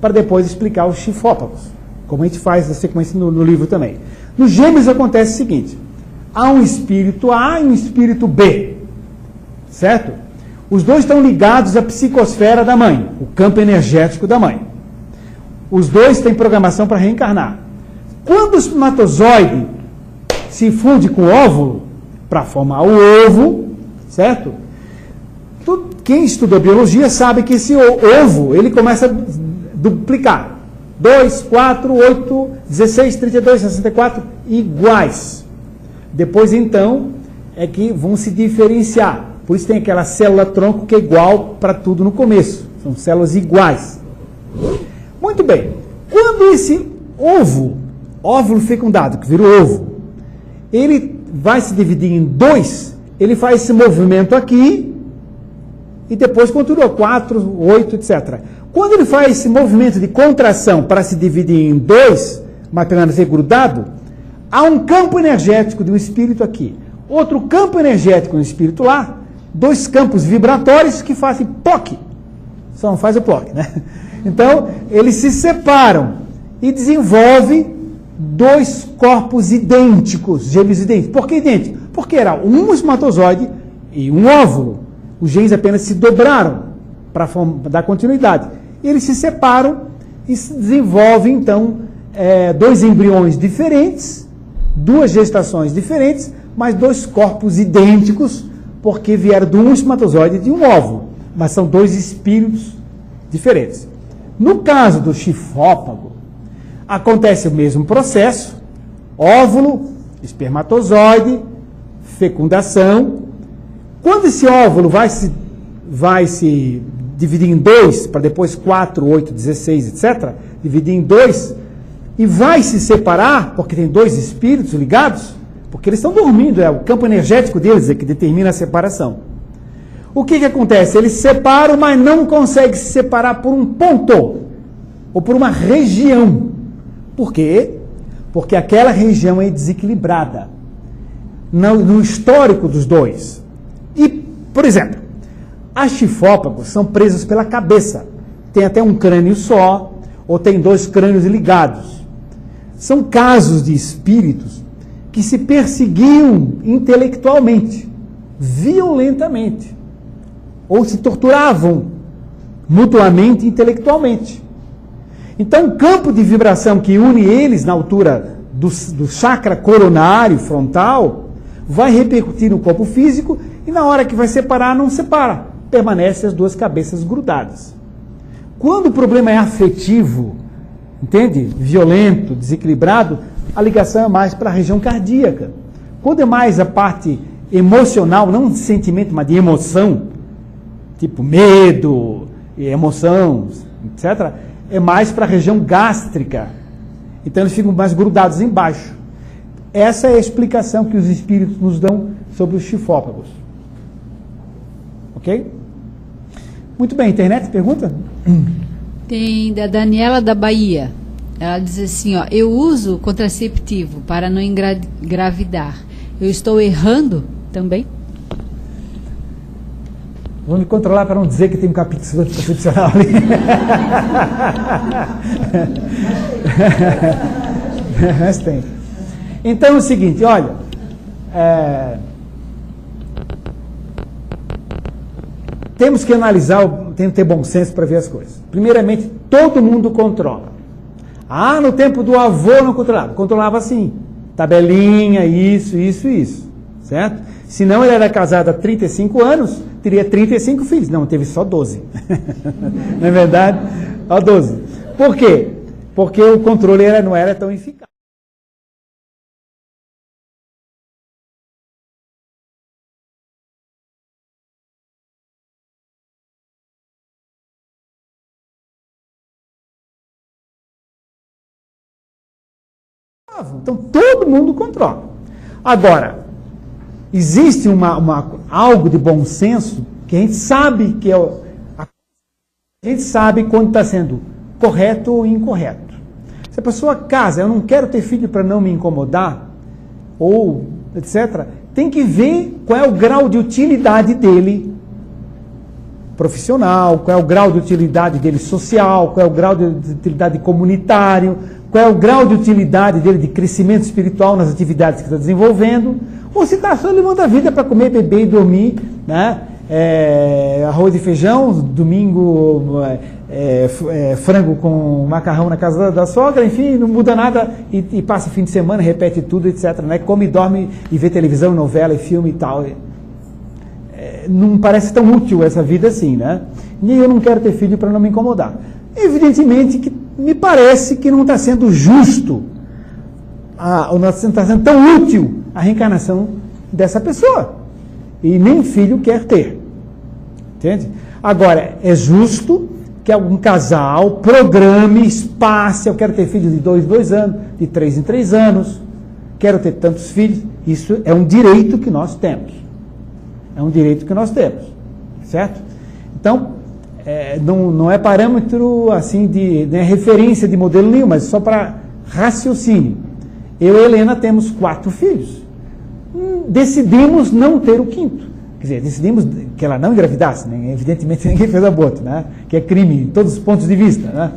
para depois explicar os chifópagos, como a gente faz na sequência no livro também. Nos gêmeos acontece o seguinte: há um espírito A e um espírito B, certo? Os dois estão ligados à psicosfera da mãe, o campo energético da mãe. Os dois têm programação para reencarnar. Quando o espermatozoide se funde com o óvulo, para formar o ovo, certo? Quem estudou biologia sabe que esse ovo, ele começa a duplicar. 2, 4, 8, 16, 32, 64, iguais. Depois, então, é que vão se diferenciar. Por isso tem aquela célula-tronco que é igual para tudo no começo. São células iguais. Muito bem. Quando esse óvulo fecundado, que virou ovo, ele vai se dividir em dois, ele faz esse movimento aqui e depois continua 4, 8, etc. Quando ele faz esse movimento de contração para se dividir em dois, mas permanecer grudado, há um campo energético de um espírito aqui, outro campo energético no espírito lá, dois campos vibratórios que fazem POC. Só não faz o POC, né? Então, eles se separam e desenvolvem dois corpos idênticos, gêmeos idênticos. Por que idênticos? Porque era um espermatozoide e um óvulo. Os genes apenas se dobraram para dar continuidade. Eles se separam e se desenvolvem, então, dois embriões diferentes, duas gestações diferentes, mas dois corpos idênticos, porque vieram de um espermatozoide e de um óvulo. Mas são dois espíritos diferentes. No caso do chifópago, acontece o mesmo processo: óvulo, espermatozoide, fecundação. Quando esse óvulo vai se dividir em dois, para depois 4, 8, 16, etc., dividir em dois, e vai se separar, porque tem dois espíritos ligados, porque eles estão dormindo, é o campo energético deles que determina a separação. O que acontece? Eles se separam, mas não conseguem se separar por um ponto, ou por uma região. Por quê? Porque aquela região é desequilibrada no histórico dos dois. E, por exemplo, as chifópagos são presas pela cabeça. Tem até um crânio só, ou tem dois crânios ligados. São casos de espíritos que se perseguiam intelectualmente, violentamente, ou se torturavam mutuamente intelectualmente. Então, o campo de vibração que une eles na altura do chakra coronário frontal vai repercutir no corpo físico e na hora que vai separar, não separa. Permanecem as duas cabeças grudadas. Quando o problema é afetivo, entende? Violento, desequilibrado, a ligação é mais para a região cardíaca. Quando é mais a parte emocional, não de sentimento, mas de emoção, tipo medo, emoção, etc., é mais para a região gástrica. Então eles ficam mais grudados embaixo. Essa é a explicação que os espíritos nos dão sobre os chifópagos. Ok? Muito bem, internet, pergunta? Tem da Daniela da Bahia. Ela diz assim, ó, eu uso contraceptivo para não engravidar. Eu estou errando também? Vou me controlar para não dizer que tem um capítulo constitucional ali. Mas tem. Então é o seguinte, olha, temos que analisar, tem que ter bom senso para ver as coisas. Primeiramente, todo mundo controla. Ah, no tempo do avô não controlava. Controlava assim, tabelinha, isso, certo? Se não, ele era casado há 35 anos, teria 35 filhos. Não, teve só 12. Não é verdade? Só 12. Por quê? Porque o controle não era tão eficaz. Então, todo mundo controla. Agora, existe algo de bom senso que a gente sabe que a gente sabe quando está sendo correto ou incorreto. Se a pessoa casa, eu não quero ter filho para não me incomodar, ou etc., tem que ver qual é o grau de utilidade dele profissional, qual é o grau de utilidade dele social, qual é o grau de utilidade comunitário, qual é o grau de utilidade dele de crescimento espiritual nas atividades que está desenvolvendo, ou se está só levando a vida para comer, beber e dormir, né? Arroz e feijão, domingo frango com macarrão na casa da sogra, enfim, não muda nada e passa o fim de semana, repete tudo, etc. Né? Come, dorme e vê televisão, novela e filme e tal. Não parece tão útil essa vida assim, né? Nem eu não quero ter filho para não me incomodar. Evidentemente que me parece que não está sendo justo, ou não está sendo tão útil a reencarnação dessa pessoa. E nem filho quer ter. Entende? Agora, é justo que algum casal programe, espace, eu quero ter filhos de 2 em 2 anos, de 3 em 3 anos, quero ter tantos filhos. Isso é um direito que nós temos. É um direito que nós temos. Certo? Então, não é parâmetro assim não é referência de modelo nenhum, mas só para raciocínio. Eu e a Helena temos 4 filhos. Decidimos não ter o 5º. Quer dizer, decidimos que ela não engravidasse, né? Evidentemente ninguém fez aborto, né? Que é crime em todos os pontos de vista, né?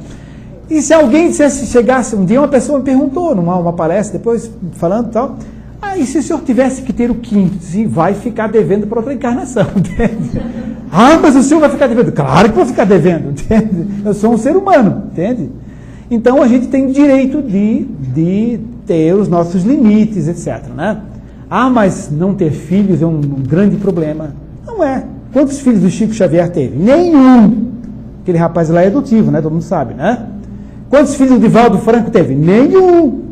E se alguém chegasse, um dia uma pessoa me perguntou numa palestra, depois falando e tal, e se o senhor tivesse que ter o 5º? Sim, vai ficar devendo para outra encarnação, entende? Mas o senhor vai ficar devendo? Claro que vou ficar devendo, entende? Eu sou um ser humano, entende? Então a gente tem direito de ter os nossos limites, etc, né? Mas não ter filhos é um grande problema. Não é. Quantos filhos o Chico Xavier teve? Nenhum. Aquele rapaz lá é adotivo, né? Todo mundo sabe, né? Quantos filhos o Divaldo Franco teve? Nenhum.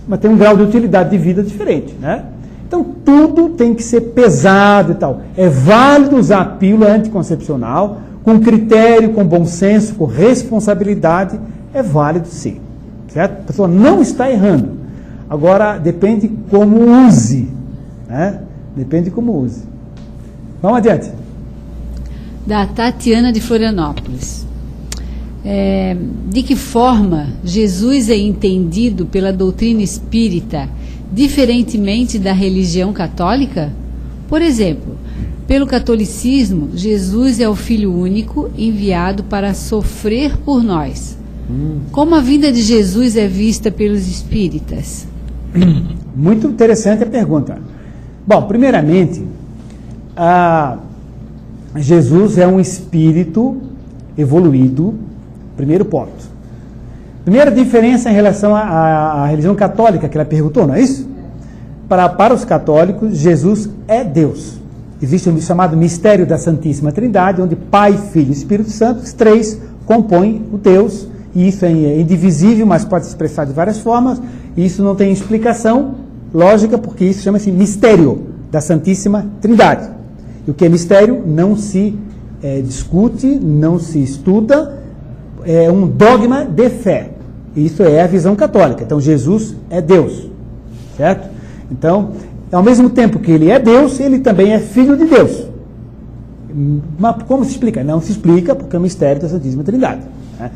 Mas tem um grau de utilidade de vida diferente, né? Então tudo tem que ser pesado e tal. É válido usar a pílula anticoncepcional com critério, com bom senso, com responsabilidade. É válido sim. Certo? A pessoa não está errando. Agora, depende como use. Né? Depende como use. Vamos adiante. Da Tatiana de Florianópolis. De que forma Jesus é entendido pela doutrina espírita diferentemente da religião católica? Por exemplo, pelo catolicismo, Jesus é o Filho único enviado para sofrer por nós. Como a vinda de Jesus é vista pelos espíritas? Muito interessante a pergunta. Bom, primeiramente, Jesus é um espírito evoluído, primeiro ponto. Primeira diferença em relação à religião católica que ela perguntou, não é isso? Para os católicos, Jesus é Deus. Existe um chamado mistério da Santíssima Trindade, onde Pai, Filho e Espírito Santo, os 3 compõem o Deus, e isso é indivisível, mas pode se expressar de várias formas, e isso não tem explicação lógica, porque isso chama-se mistério da Santíssima Trindade. E o que é mistério não se discute, não se estuda, é um dogma de fé. Isso é a visão católica. Então Jesus é Deus, certo? Então, ao mesmo tempo que ele é Deus, ele também é Filho de Deus. Mas como se explica? Não se explica porque é o mistério da Santíssima Trindade, né?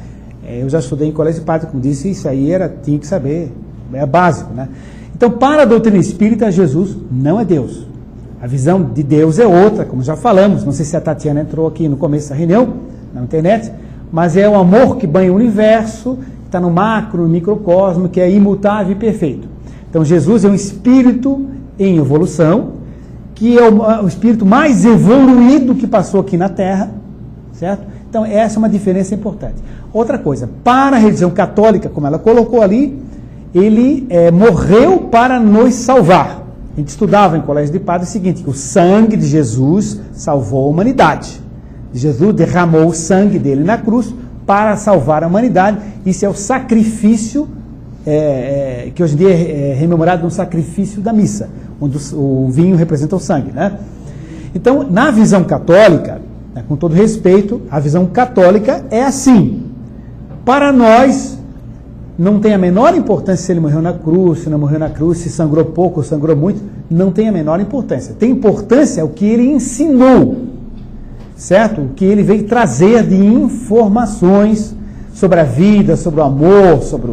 Eu já estudei em colégio de padre, como disse, isso aí tinha que saber, é básico, né? Então, para a doutrina espírita, Jesus não é Deus. A visão de Deus é outra, como já falamos. Não sei se a Tatiana entrou aqui no começo da reunião, na internet, mas é o amor que banha o universo, que está no macro, no microcosmo, que é imutável e perfeito. Então, Jesus é um espírito em evolução, que é o espírito mais evoluído que passou aqui na Terra, certo? Então, essa é uma diferença importante. Outra coisa, para a religião católica, como ela colocou ali, ele morreu para nos salvar. A gente estudava em colégio de padre o seguinte, que o sangue de Jesus salvou a humanidade. Jesus derramou o sangue dele na cruz para salvar a humanidade. Isso é o sacrifício, que hoje em dia é rememorado no sacrifício da missa, onde o vinho representa o sangue, né? Então, na visão católica, com todo respeito, a visão católica é assim. Para nós, não tem a menor importância se ele morreu na cruz, se não morreu na cruz, se sangrou pouco ou sangrou muito, não tem a menor importância. Tem importância o que ele ensinou, certo? O que ele veio trazer de informações sobre a vida, sobre o amor, sobre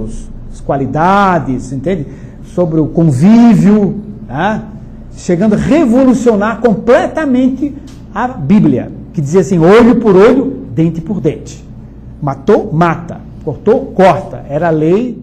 as qualidades, entende? Sobre o convívio, tá? Chegando a revolucionar completamente a Bíblia, que dizia assim, olho por olho, dente por dente. Matou, mata. Cortou, corta. Era a lei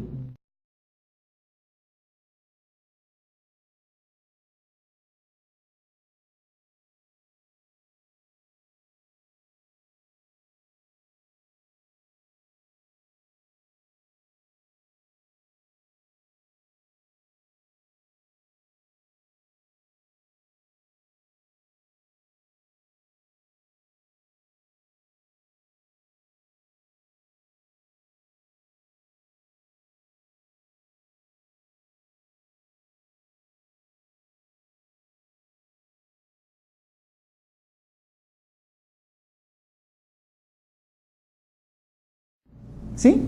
Sim?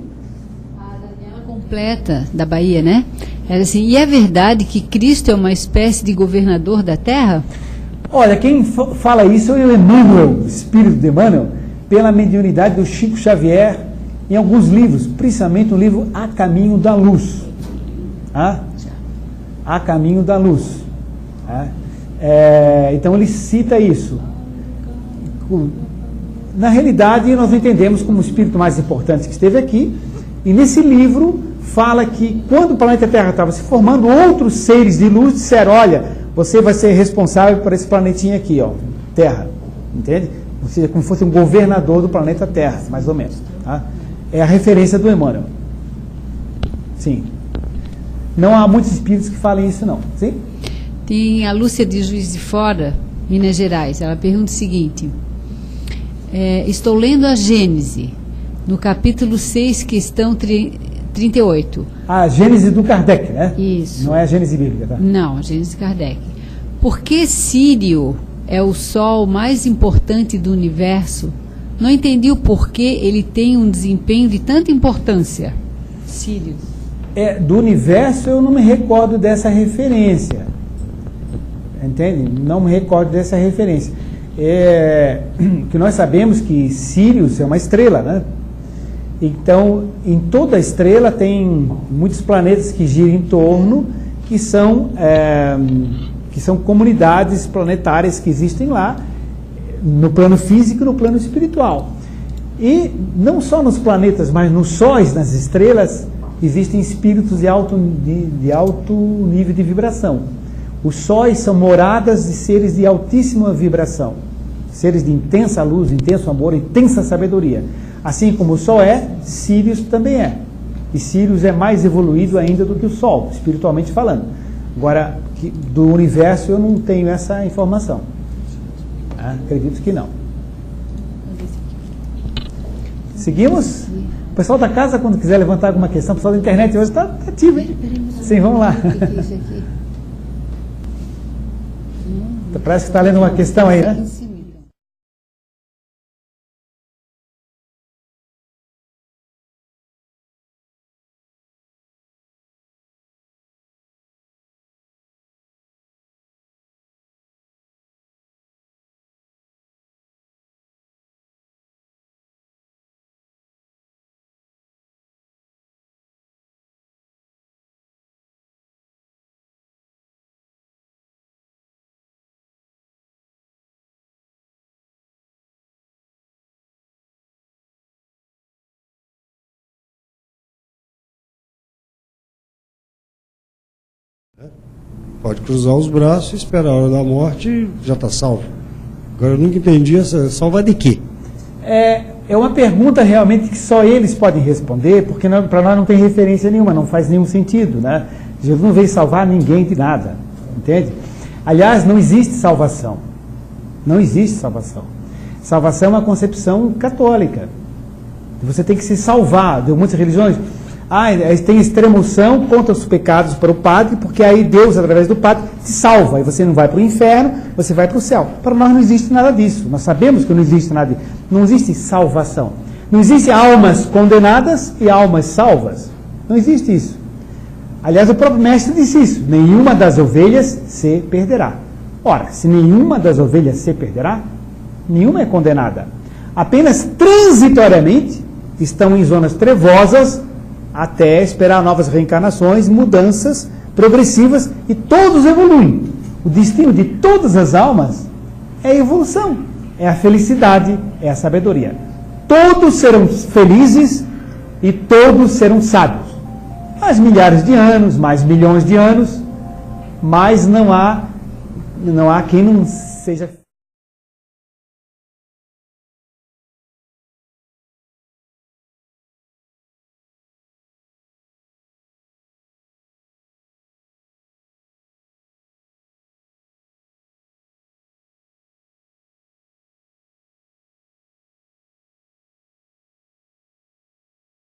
A Daniela completa, da Bahia, né? Era assim, e é verdade que Cristo é uma espécie de governador da Terra? Olha, quem fala isso é o Emmanuel, espírito de Emmanuel, pela mediunidade do Chico Xavier, em alguns livros, principalmente o livro A Caminho da Luz. A Caminho da Luz. Então ele cita isso. Na realidade, nós entendemos como o espírito mais importante que esteve aqui, e nesse livro fala que quando o planeta Terra estava se formando, outros seres de luz disseram, olha, você vai ser responsável por esse planetinha aqui, ó, Terra, entende? Ou seja, como se fosse um governador do planeta Terra, mais ou menos. Tá? É a referência do Emmanuel. Sim. Não há muitos espíritos que falem isso, não. Sim? Tem a Lúcia de Juiz de Fora, Minas Gerais. Ela pergunta o seguinte: estou lendo a Gênese, no capítulo 6, questão 38. A Gênese do Kardec, né? Isso. Não é a Gênese bíblica, tá? Não, a Gênese de Kardec. Por que Sírio é o sol mais importante do universo? Não entendi o porquê ele tem um desempenho de tanta importância. Sírio. Do universo eu não me recordo dessa referência. Entende? Não me recordo dessa referência. Que nós sabemos que Sírius é uma estrela, né? Então, em toda estrela tem muitos planetas que giram em torno, que são comunidades planetárias que existem lá, no plano físico e no plano espiritual. E não só nos planetas, mas nos sóis, nas estrelas, existem espíritos de alto nível de vibração. Os sóis são moradas de seres de altíssima vibração, seres de intensa luz, intenso amor, intensa sabedoria. Assim como o Sol Sírius também é. E Sírius é mais evoluído ainda do que o Sol, espiritualmente falando. Agora, do universo eu não tenho essa informação. Acredito que não. Seguimos? O pessoal da casa, quando quiser levantar alguma questão, o pessoal da internet hoje está ativo, hein? Sim, vamos lá. Parece que está lendo uma questão aí, né? Pode cruzar os braços e esperar a hora da morte, já está salvo. Agora eu nunca entendi essa salva de quê? É uma pergunta realmente que só eles podem responder, porque para nós não tem referência nenhuma, não faz nenhum sentido, né? Jesus não veio salvar ninguém de nada, entende? Aliás, não existe salvação. Não existe salvação. Salvação é uma concepção católica. Você tem que se salvar. De muitas religiões, tem extremoção contra os pecados para o padre, porque aí Deus, através do padre, te salva. Aí você não vai para o inferno, você vai para o céu. Para nós não existe nada disso. Nós sabemos que não existe nada disso. Não existe salvação. Não existe almas condenadas e almas salvas. Não existe isso. Aliás, o próprio mestre disse isso. Nenhuma das ovelhas se perderá. Ora, se nenhuma das ovelhas se perderá, nenhuma é condenada. Apenas transitoriamente estão em zonas trevosas, até esperar novas reencarnações, mudanças progressivas, e todos evoluem. O destino de todas as almas é a evolução, é a felicidade, é a sabedoria. Todos serão felizes e todos serão sábios. Mais milhares de anos, mais milhões de anos, mas não há quem não seja.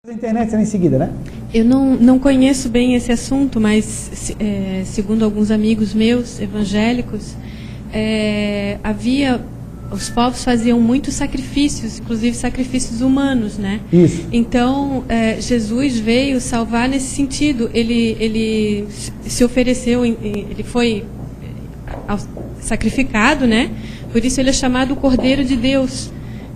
A internet em seguida, né? Eu não conheço bem esse assunto, mas segundo alguns amigos meus evangélicos, havia os povos faziam muitos sacrifícios, inclusive sacrifícios humanos, né? Isso. Então, Jesus veio salvar nesse sentido. Ele se ofereceu, ele foi sacrificado, né? Por isso ele é chamado o Cordeiro de Deus,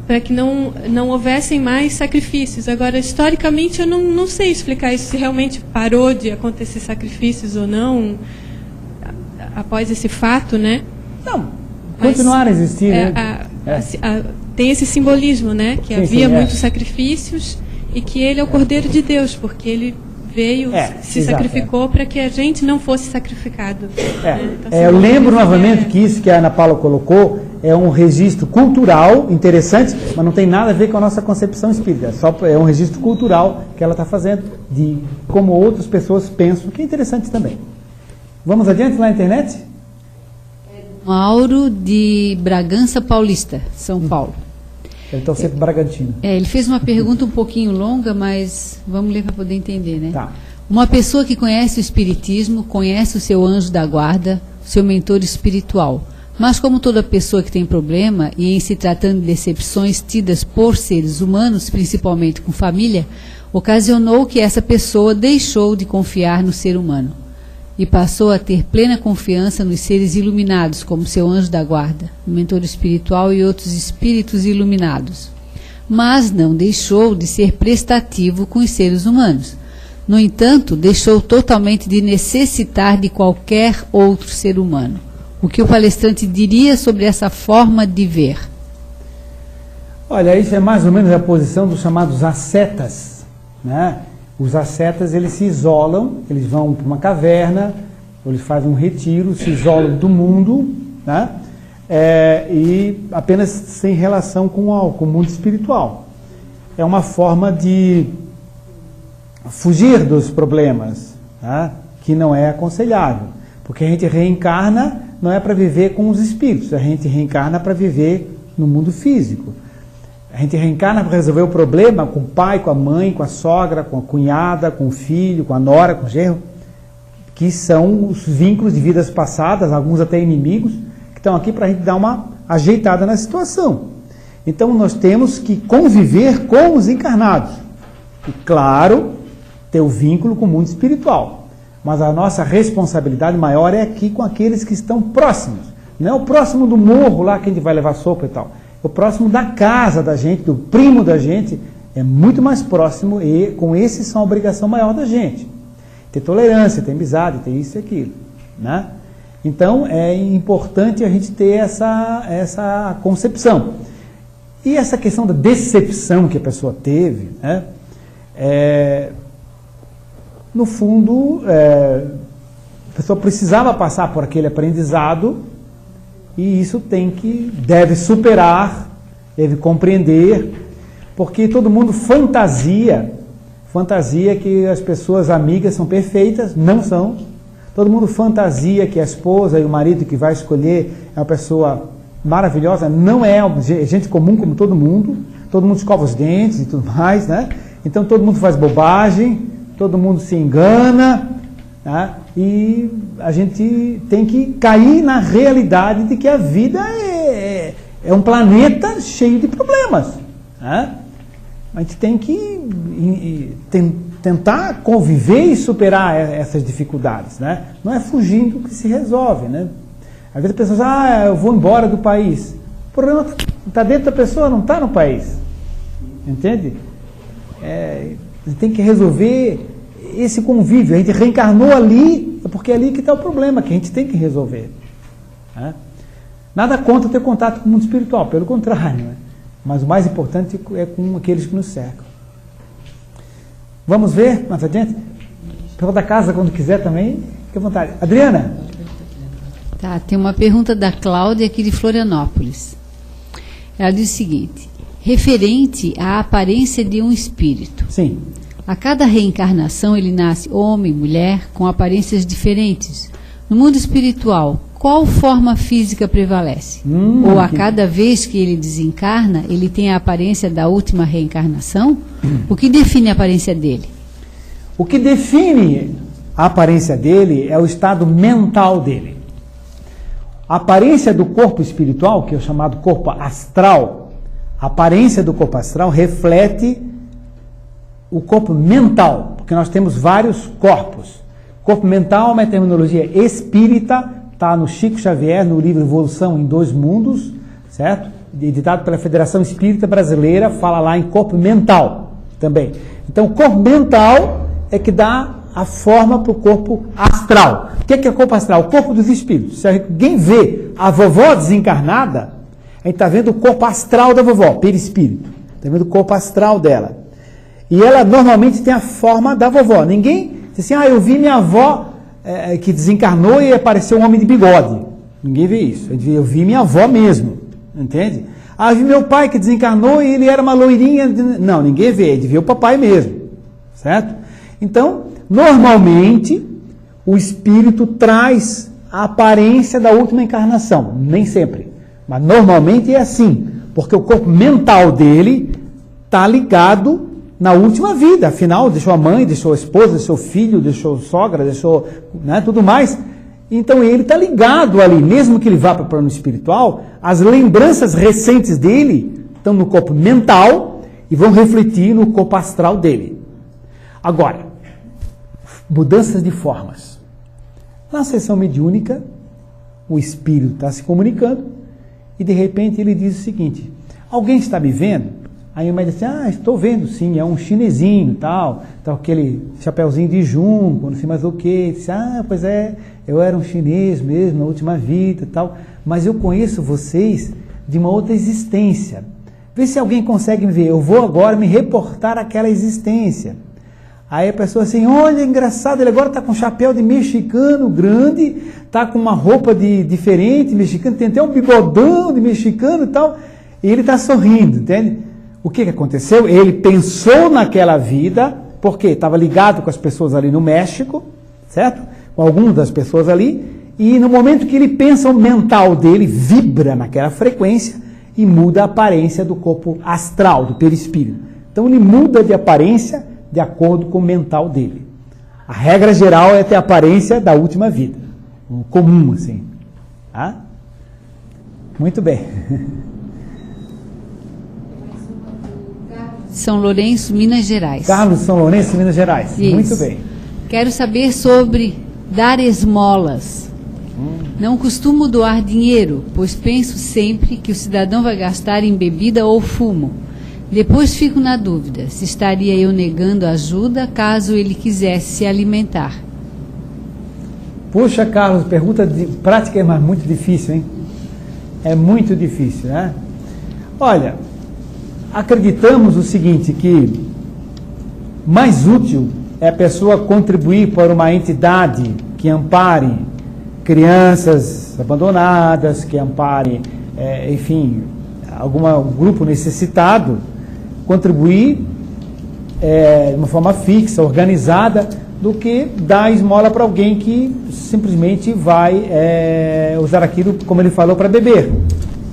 para que não houvessem mais sacrifícios. Agora, historicamente, eu não sei explicar isso, se realmente parou de acontecer sacrifícios ou não, após esse fato, né? Não, continuaram a existir. Tem esse simbolismo, né? Que Sim, havia sim, muitos sacrifícios e que ele é o Cordeiro de Deus, porque ele veio, se sacrificou para que a gente não fosse sacrificado. Então, eu lembro novamente que isso que a Ana Paula colocou é um registro cultural interessante, mas não tem nada a ver com a nossa concepção espírita. É um registro cultural que ela está fazendo de como outras pessoas pensam, que é interessante também. Vamos adiante lá na internet? Mauro de Bragança Paulista, São Paulo. Ele está sempre Bragantino. Ele fez uma pergunta um pouquinho longa, mas vamos ler para poder entender, né? Tá. Uma pessoa que conhece o Espiritismo, conhece o seu anjo da guarda, seu mentor espiritual. Mas como toda pessoa que tem problema, e em se tratando de decepções tidas por seres humanos, principalmente com família, ocasionou que essa pessoa deixou de confiar no ser humano e passou a ter plena confiança nos seres iluminados, como seu anjo da guarda, o mentor espiritual e outros espíritos iluminados. Mas não deixou de ser prestativo com os seres humanos. No entanto, deixou totalmente de necessitar de qualquer outro ser humano. O que o palestrante diria sobre essa forma de ver? Olha, isso é mais ou menos a posição dos chamados ascetas, né? Os ascetas, eles se isolam, eles vão para uma caverna, eles fazem um retiro, se isolam do mundo, né? E apenas sem relação com o mundo espiritual. É uma forma de fugir dos problemas, tá? Que não é aconselhável, porque a gente reencarna não é para viver com os espíritos, a gente reencarna para viver no mundo físico. A gente reencarna para resolver o problema com o pai, com a mãe, com a sogra, com a cunhada, com o filho, com a nora, com o genro, que são os vínculos de vidas passadas, alguns até inimigos, que estão aqui para a gente dar uma ajeitada na situação. Então nós temos que conviver com os encarnados. E claro, ter o vínculo com o mundo espiritual. Mas a nossa responsabilidade maior é aqui com aqueles que estão próximos. Não é o próximo do morro lá que a gente vai levar sopa e tal. O próximo da casa da gente, do primo da gente, é muito mais próximo e com esses são a obrigação maior da gente. Ter tolerância, ter amizade, ter isso e aquilo, né? Então é importante a gente ter essa concepção. E essa questão da decepção que a pessoa teve, né? No fundo, a pessoa precisava passar por aquele aprendizado. E isso deve superar, deve compreender, porque todo mundo fantasia que as pessoas amigas são perfeitas, não são. Todo mundo fantasia que a esposa e o marido que vai escolher é uma pessoa maravilhosa, não é gente comum como todo mundo escova os dentes e tudo mais, né? Então todo mundo faz bobagem, todo mundo se engana, né? E a gente tem que cair na realidade de que a vida é um planeta cheio de problemas, né? A gente tem que tentar conviver e superar essas dificuldades, né? Não é fugindo que se resolve, né? Às vezes a pessoa diz, eu vou embora do país. O problema está dentro da pessoa, não está no país. Entende? A gente tem que resolver esse convívio. A gente reencarnou ali, é porque é ali que está o problema, que a gente tem que resolver, né? Nada contra ter contato com o mundo espiritual, pelo contrário, né? Mas o mais importante é com aqueles que nos cercam. Vamos ver mais adiante? Pessoal da casa, quando quiser também, fique à vontade. Adriana? Tá, tem uma pergunta da Cláudia aqui de Florianópolis. Ela diz o seguinte: referente à aparência de um espírito. Sim. A cada reencarnação ele nasce homem, mulher, com aparências diferentes. No mundo espiritual, qual forma física prevalece? Ou a cada vez que ele desencarna, ele tem a aparência da última reencarnação? O que define a aparência dele? O que define a aparência dele é o estado mental dele. A aparência do corpo espiritual, que é o chamado corpo astral, a aparência do corpo astral reflete o corpo mental, porque nós temos vários corpos. Corpo mental é uma terminologia espírita, está no Chico Xavier, no livro Evolução em Dois Mundos, certo? Editado pela Federação Espírita Brasileira, fala lá em corpo mental também. Então, o corpo mental é que dá a forma para o corpo astral. O que é o corpo astral? O corpo dos espíritos. Se alguém vê a vovó desencarnada, a gente está vendo o corpo astral da vovó, perispírito. Está vendo o corpo astral dela. E ela normalmente tem a forma da vovó. Ninguém diz assim, eu vi minha avó que desencarnou e apareceu um homem de bigode. Ninguém vê isso. Eu vi minha avó mesmo. Entende? Eu vi meu pai que desencarnou e ele era uma loirinha. Não, ninguém vê. Ele vê o papai mesmo. Certo? Então, normalmente, o espírito traz a aparência da última encarnação. Nem sempre. Mas normalmente é assim. Porque o corpo mental dele está ligado na última vida. Afinal, deixou a mãe, deixou a esposa, deixou o filho, deixou a sogra, deixou tudo mais. Então ele está ligado ali. Mesmo que ele vá para o plano espiritual, as lembranças recentes dele estão no corpo mental e vão refletir no corpo astral dele. Agora, mudanças de formas. Na sessão mediúnica, o espírito está se comunicando e de repente ele diz o seguinte: alguém está me vendo? Aí o médico diz assim, estou vendo sim, é um chinesinho, tal, aquele chapeuzinho de junco, não sei mais o que. Diz, pois é, eu era um chinês mesmo na última vida, tal, mas eu conheço vocês de uma outra existência. Vê se alguém consegue me ver, eu vou agora me reportar àquela existência. Aí a pessoa assim, olha, engraçado, ele agora está com um chapéu de mexicano grande, está com uma roupa diferente, mexicano, tem até um bigodão de mexicano e tal, e ele está sorrindo, entende? O que aconteceu? Ele pensou naquela vida, porque estava ligado com as pessoas ali no México, certo? Com algumas das pessoas ali, e no momento que ele pensa, o mental dele vibra naquela frequência e muda a aparência do corpo astral, do perispírito. Então ele muda de aparência de acordo com o mental dele. A regra geral é ter a aparência da última vida. O comum, assim. Tá? Muito bem. São Lourenço, Minas Gerais. Carlos, São Lourenço, Minas Gerais. Isso. Muito bem. Quero saber sobre dar esmolas. Não costumo doar dinheiro, pois penso sempre que o cidadão vai gastar em bebida ou fumo. Depois fico na dúvida se estaria eu negando ajuda caso ele quisesse se alimentar. Puxa, Carlos, pergunta prática, mas muito difícil, hein? É muito difícil, né? Olha, acreditamos o seguinte, que mais útil é a pessoa contribuir para uma entidade que ampare crianças abandonadas, que ampare, enfim, algum grupo necessitado, contribuir de uma forma fixa, organizada, do que dar esmola para alguém que simplesmente vai usar aquilo, como ele falou, para beber,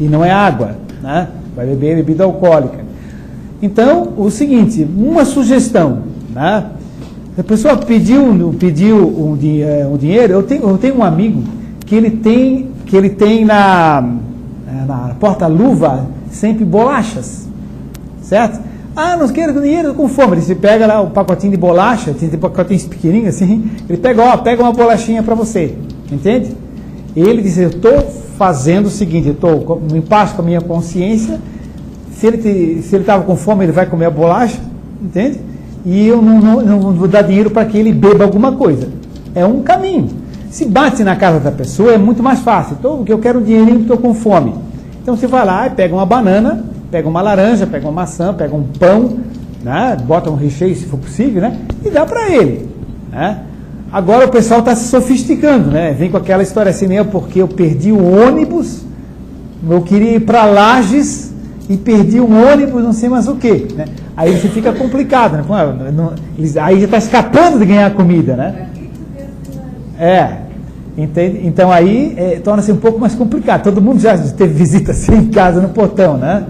e não é água, né? Vai beber bebida alcoólica. Então, o seguinte, uma sugestão, né? A pessoa pediu um dinheiro, eu tenho um amigo que ele tem na porta-luva sempre bolachas, certo? Não quero dinheiro, com fome. Ele se pega lá o pacotinho de bolacha, tem pacotinhos pequenininhos assim, ele pega uma bolachinha para você, entende? E ele diz, eu estou fazendo o seguinte, eu estou em paz com a minha consciência, se ele estava com fome, ele vai comer a bolacha, entende? E eu não vou dar dinheiro para que ele beba alguma coisa. É um caminho. Se bate na casa da pessoa, é muito mais fácil. Então, porque eu quero um dinheirinho, estou com fome. Então você vai lá e pega uma banana, pega uma laranja, pega uma maçã, pega um pão, né? Bota um recheio se for possível, né? E dá para ele, né? Agora o pessoal está se sofisticando, né? Vem com aquela história assim, porque eu perdi o ônibus, eu queria ir para Lages e perdi um ônibus, não sei mais o quê, né? Aí você fica complicado, né? Aí já está escapando de ganhar comida, né? Entende? Então aí torna-se um pouco mais complicado. Todo mundo já teve visita assim em casa no portão, né?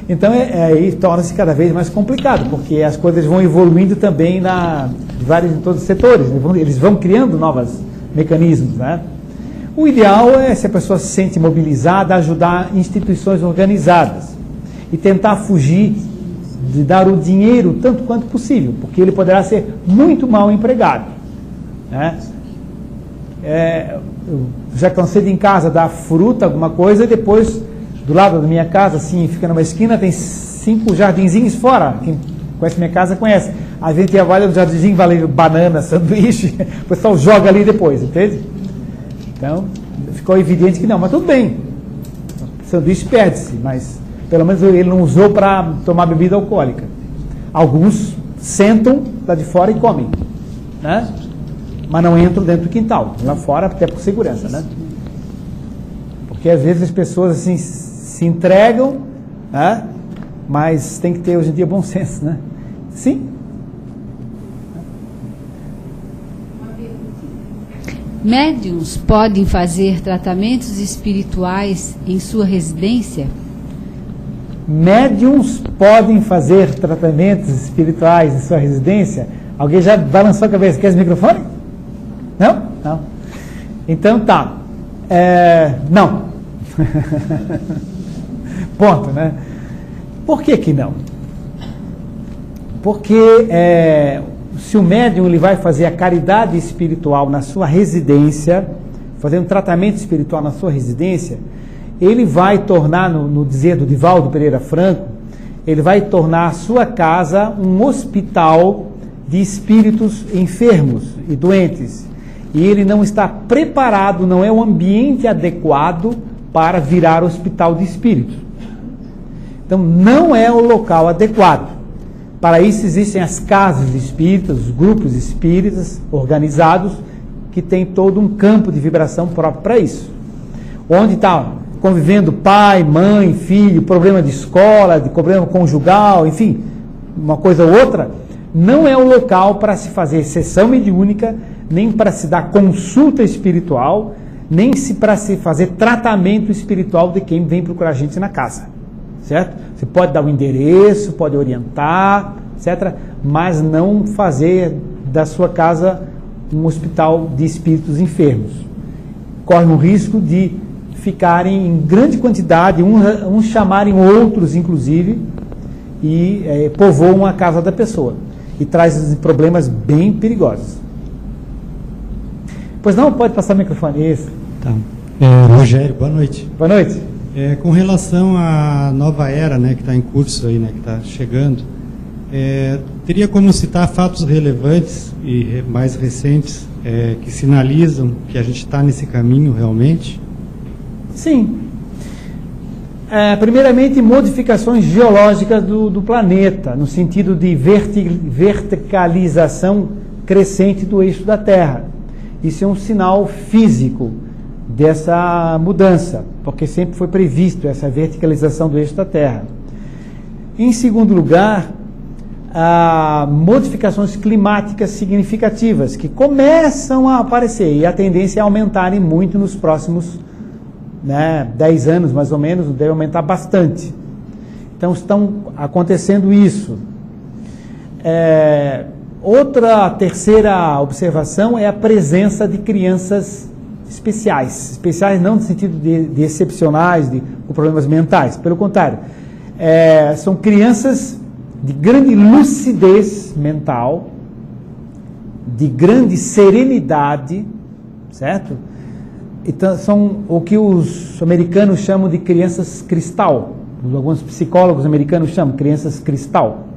Então aí torna-se cada vez mais complicado, porque as coisas vão evoluindo também em todos os setores, eles vão criando novos mecanismos, né? O ideal é, se a pessoa se sente mobilizada, ajudar instituições organizadas e tentar fugir de dar o dinheiro tanto quanto possível, porque ele poderá ser muito mal empregado, né? Eu já cansei de em casa dar fruta, alguma coisa, e depois, do lado da minha casa, assim, fica numa esquina, tem 5 jardinzinhos fora. Quem conhece minha casa conhece. A gente trabalha no jardinzinho, vale banana, sanduíche, o pessoal joga ali depois, entende? Então, ficou evidente que não, mas tudo bem. O sanduíche perde-se, mas pelo menos ele não usou para tomar bebida alcoólica. Alguns sentam lá de fora e comem, né? Mas não entram dentro do quintal, lá fora, até por segurança, né? Porque às vezes as pessoas assim se entregam, né? Mas tem que ter hoje em dia bom senso, né? Sim. Médiuns podem fazer tratamentos espirituais em sua residência? Médiuns podem fazer tratamentos espirituais em sua residência? Alguém já balançou a cabeça? Quer esse microfone? Não? Não. Então tá. Não. Ponto, né? Por que não? Porque se o médium ele vai fazer a caridade espiritual na sua residência, fazer um tratamento espiritual na sua residência, ele vai tornar, no dizer do Divaldo Pereira Franco, ele vai tornar a sua casa um hospital de espíritos enfermos e doentes. E ele não está preparado, não é o ambiente adequado para virar hospital de espíritos. Então, não é o local adequado. Para isso existem as casas espíritas, os grupos espíritas organizados, que tem todo um campo de vibração próprio para isso. Onde está convivendo pai, mãe, filho, problema de escola, de problema conjugal, enfim, uma coisa ou outra, não é o local para se fazer sessão mediúnica, nem para se dar consulta espiritual, nem para se fazer tratamento espiritual de quem vem procurar a gente na casa, certo? Você pode dar o endereço, pode orientar, etc., mas não fazer da sua casa um hospital de espíritos enfermos. Corre um risco de ficarem em grande quantidade, uns chamarem outros, inclusive, e povoam a casa da pessoa. E traz problemas bem perigosos. Pois não, pode passar o microfone. Isso. Tá. Rogério, boa noite. Boa noite. Com relação à nova era, né, que está em curso aí, né, que está chegando, teria como citar fatos relevantes e mais recentes que sinalizam que a gente está nesse caminho realmente? Sim. Primeiramente, modificações geológicas do planeta, no sentido de verticalização crescente do eixo da Terra. Isso é um sinal físico dessa mudança, porque sempre foi previsto essa verticalização do eixo da Terra. Em segundo lugar, modificações climáticas significativas, que começam a aparecer, e a tendência é aumentarem muito nos próximos 10 anos, mais ou menos, deve aumentar bastante. Então, estão acontecendo isso. Outra terceira observação é a presença de crianças especiais não no sentido de excepcionais, com problemas mentais, pelo contrário, são crianças de grande lucidez mental, de grande serenidade, certo? Então, são o que os americanos chamam de crianças cristal, alguns psicólogos americanos chamam crianças cristal.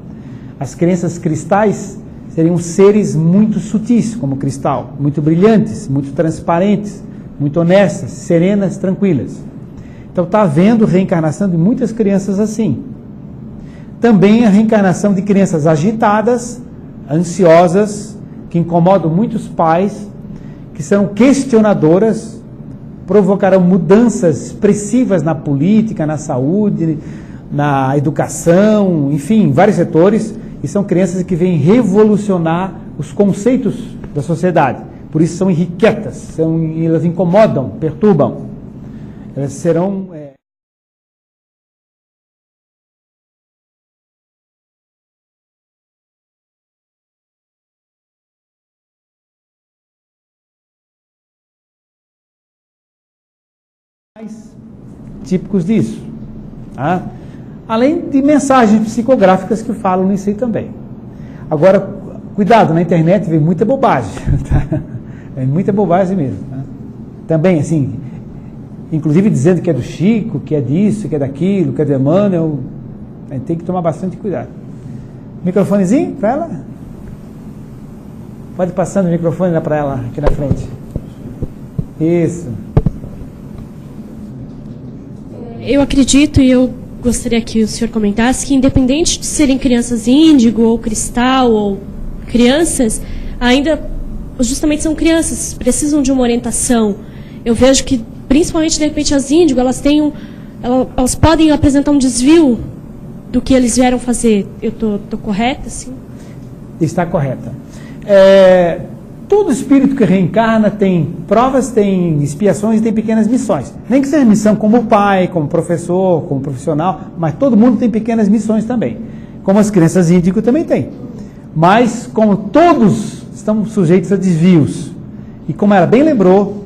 As crianças cristais seriam seres muito sutis, como cristal, muito brilhantes, muito transparentes, muito honestas, serenas, tranquilas. Então está havendo reencarnação de muitas crianças assim. Também a reencarnação de crianças agitadas, ansiosas, que incomodam muitos pais, que são questionadoras, provocarão mudanças expressivas na política, na saúde, na educação, enfim, em vários setores, e são crianças que vêm revolucionar os conceitos da sociedade. Por isso são irrequietas, elas incomodam, perturbam. Elas serão... típicos disso. Tá? Além de mensagens psicográficas que falam nisso aí também. Agora, cuidado, na internet vem muita bobagem. Tá? É muita bobagem mesmo. Tá? Também, assim, inclusive dizendo que é do Chico, que é disso, que é daquilo, que é do Emmanuel. A gente tem que tomar bastante cuidado. Microfonezinho para ela? Pode passando o microfone lá para ela, aqui na frente. Isso. Eu acredito, e eu gostaria que o senhor comentasse, que independente de serem crianças índigo ou cristal ou crianças, ainda justamente são crianças, precisam de uma orientação. Eu vejo que, principalmente, de repente, as índigo, elas podem apresentar um desvio do que eles vieram fazer. Eu estou correta, sim? Está correta. Todo espírito que reencarna tem provas, tem expiações e tem pequenas missões. Nem que seja missão como pai, como professor, como profissional, mas todo mundo tem pequenas missões também. Como as crianças índigo também têm. Mas, como todos estão sujeitos a desvios, e como ela bem lembrou,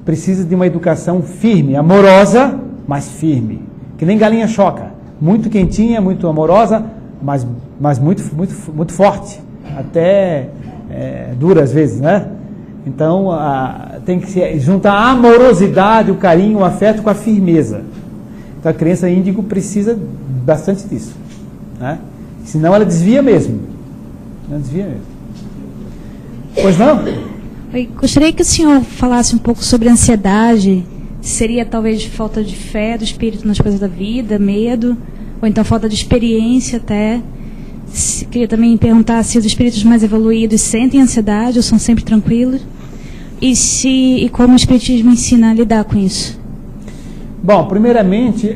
precisa de uma educação firme, amorosa, mas firme. Que nem galinha choca. Muito quentinha, muito amorosa, mas muito forte. Até dura às vezes, né? Então, tem que se juntar a amorosidade, o carinho, o afeto com a firmeza. Então, a criança índigo precisa bastante disso, né? Senão ela desvia mesmo. Não desvia mesmo. Pois não? Eu gostaria que o senhor falasse um pouco sobre ansiedade. Seria talvez falta de fé do espírito nas coisas da vida, medo, ou então falta de experiência até. Queria também perguntar se os espíritos mais evoluídos sentem ansiedade ou são sempre tranquilos, e como o espiritismo ensina a lidar com isso. Bom, primeiramente,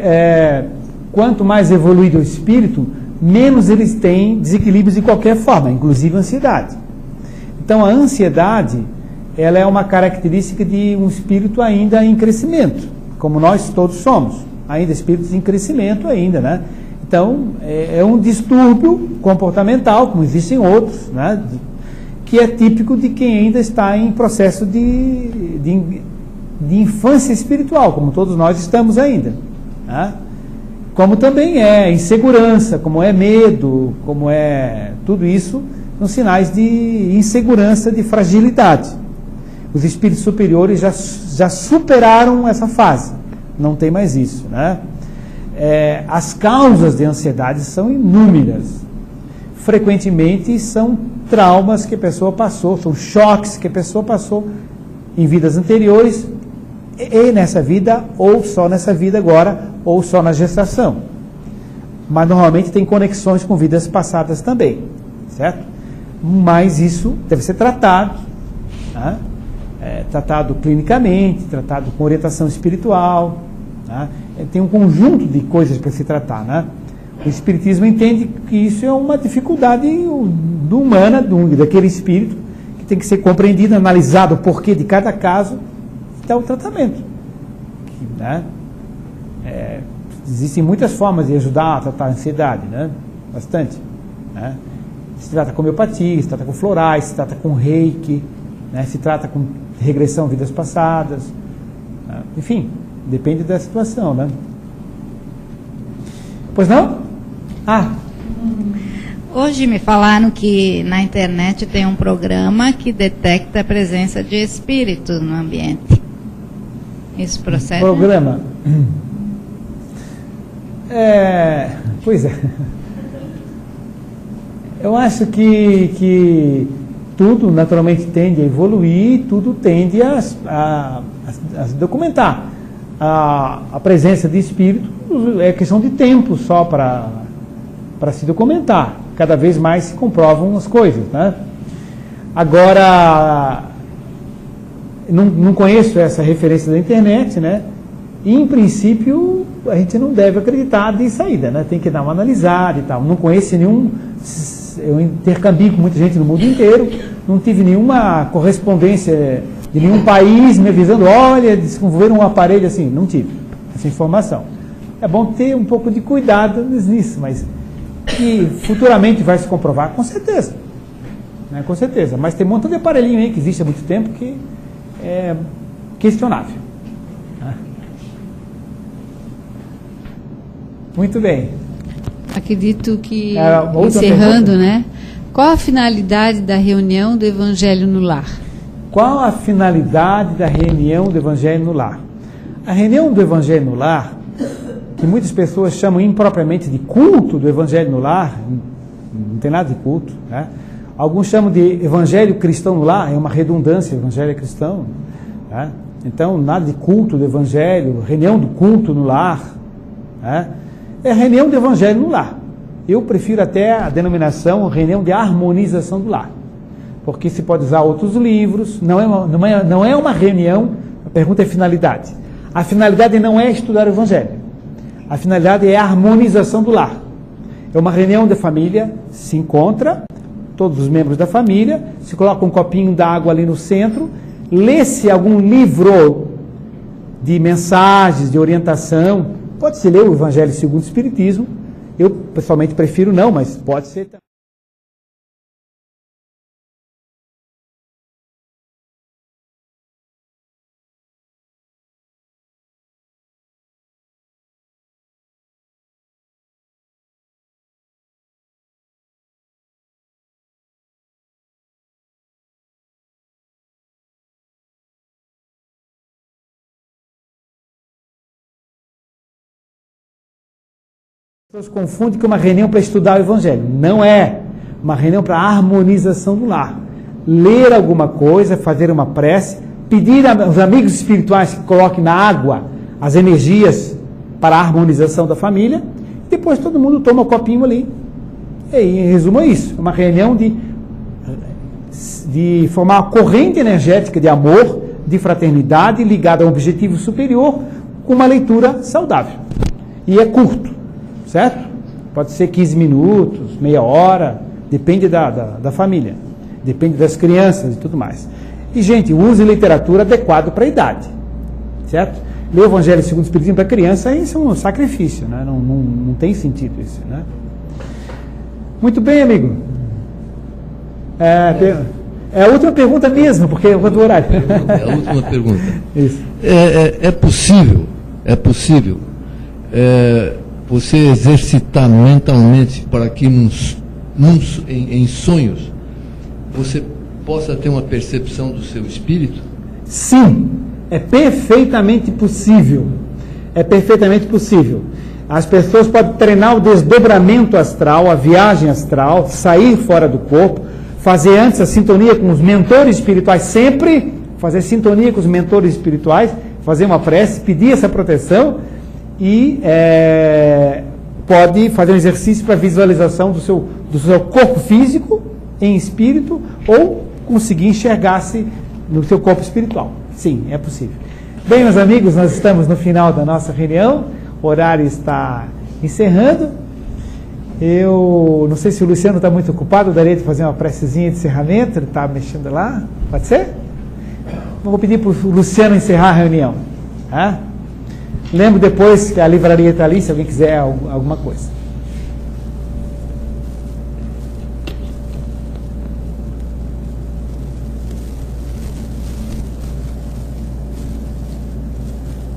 quanto mais evoluído o espírito, menos eles têm desequilíbrios de qualquer forma, inclusive ansiedade. Então, a ansiedade, ela é uma característica de um espírito ainda em crescimento, como nós todos somos, ainda espíritos em crescimento ainda, né? Então, é um distúrbio comportamental, como existem outros, né, que é típico de quem ainda está em processo de infância espiritual, como todos nós estamos ainda. Né? Como também é insegurança, como é medo, como é tudo isso, são sinais de insegurança, de fragilidade. Os espíritos superiores já superaram essa fase, não tem mais isso, né? As causas de ansiedade são inúmeras. Frequentemente são traumas que a pessoa passou, são choques que a pessoa passou em vidas anteriores e nessa vida, ou só nessa vida agora, ou só na gestação. Mas normalmente tem conexões com vidas passadas também, certo? Mas isso deve ser tratado, né? Tratado clinicamente, tratado com orientação espiritual, né? Tem um conjunto de coisas para se tratar, né? O Espiritismo entende que isso é uma dificuldade humana, daquele espírito, que tem que ser compreendido, analisado o porquê de cada caso, e dar o tratamento. Né? Existem muitas formas de ajudar a tratar a ansiedade, né? Bastante. Né? Se trata com homeopatia, se trata com florais, se trata com reiki, né? Se trata com regressão a vidas passadas, né? Enfim, depende da situação, né? Pois não? Hoje me falaram que na internet tem um programa que detecta a presença de espírito no ambiente. Isso procede? Programa? Pois é. Eu acho que tudo naturalmente tende a evoluir, tudo tende a se documentar. A presença de espírito é questão de tempo só para se documentar. Cada vez mais se comprovam as coisas, né? Agora, não conheço essa referência da internet, né? E, em princípio, a gente não deve acreditar de saída, né? Tem que dar uma analisada e tal. Não conheço nenhum... Eu intercambio com muita gente no mundo inteiro, não tive nenhuma correspondência de nenhum país me avisando, olha, desenvolveram um aparelho assim. Não tive essa informação. É bom ter um pouco de cuidado nisso, mas que futuramente vai se comprovar, com certeza. Né? Com certeza. Mas tem um montão de aparelhinho aí que existe há muito tempo que é questionável. Né? Muito bem. Acredito que, outra encerrando, pergunta? né? Qual a finalidade da reunião do Evangelho no Lar? Qual a finalidade da reunião do Evangelho no Lar? A reunião do Evangelho no Lar, que muitas pessoas chamam impropriamente de culto do Evangelho no Lar, não tem nada de culto, né? Alguns chamam de Evangelho Cristão no Lar, é uma redundância, Evangelho cristão, né? Então, nada de culto do Evangelho, reunião do culto no lar, né? É reunião do Evangelho no lar. Eu prefiro até a denominação reunião de harmonização do lar, porque se pode usar outros livros, não é uma reunião, a pergunta é finalidade. A finalidade não é estudar o Evangelho, a finalidade é a harmonização do lar. É uma reunião de família, se encontra, todos os membros da família, se coloca um copinho d'água ali no centro, lê-se algum livro de mensagens, de orientação, pode-se ler o Evangelho segundo o Espiritismo, eu pessoalmente prefiro não, mas pode ser também. As pessoas confundem com uma reunião para estudar o Evangelho. Não é uma reunião para harmonização do lar. Ler alguma coisa, fazer uma prece, pedir aos amigos espirituais que coloquem na água as energias para a harmonização da família, e depois todo mundo toma um copinho ali. E em resumo é isso, uma reunião de formar uma corrente energética de amor, de fraternidade, ligada a um objetivo superior, com uma leitura saudável. E é curto. Certo? Pode ser 15 minutos, meia hora, depende da família, depende das crianças e tudo mais. E, gente, use literatura adequada para a idade, certo? Ler o Evangelho segundo o Espiritismo para criança, isso é um sacrifício, né? Não tem sentido isso, né? Muito bem, amigo. É a última pergunta mesmo, porque eu vou do horário. É a última pergunta. Isso. É possível você exercitar mentalmente para que em sonhos você possa ter uma percepção do seu espírito? Sim, é perfeitamente possível. É perfeitamente possível. As pessoas podem treinar o desdobramento astral, a viagem astral, sair fora do corpo, fazer antes a sintonia com os mentores espirituais, sempre fazer sintonia com os mentores espirituais, fazer uma prece, pedir essa proteção. E pode fazer um exercício para visualização do seu corpo físico em espírito, ou conseguir enxergar-se no seu corpo espiritual. Sim, é possível. Bem, meus amigos, nós estamos no final da nossa reunião, o horário está encerrando. Eu não sei se o Luciano está muito ocupado, eu daria de fazer uma precezinha de encerramento, ele está mexendo lá, pode ser? Vou pedir para o Luciano encerrar a reunião. Tá? Lembro depois que a livraria está ali, se alguém quiser alguma coisa.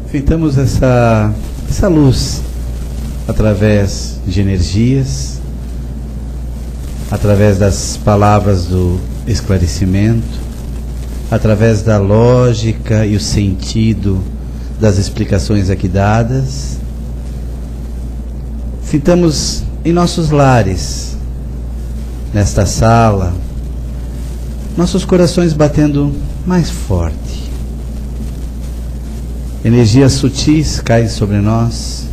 Enfrentamos essa luz através de energias, através das palavras do esclarecimento, através da lógica e o sentido das explicações aqui dadas. Sintamos em nossos lares, nesta sala, nossos corações batendo mais forte. Energias sutis caem sobre nós,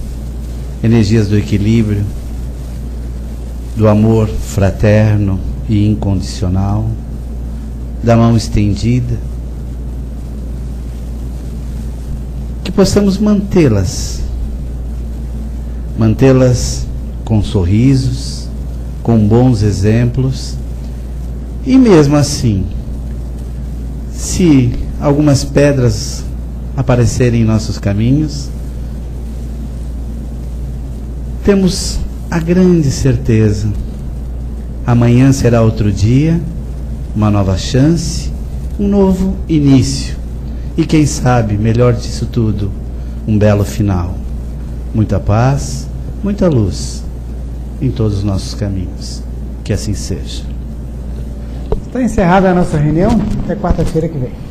energias do equilíbrio, do amor fraterno e incondicional, da mão estendida. Que possamos mantê-las com sorrisos, com bons exemplos, e mesmo assim, se algumas pedras aparecerem em nossos caminhos, temos a grande certeza, amanhã será outro dia, uma nova chance, um novo início. E quem sabe, melhor disso tudo, um belo final. Muita paz, muita luz em todos os nossos caminhos. Que assim seja. Está encerrada a nossa reunião. Até quarta-feira que vem.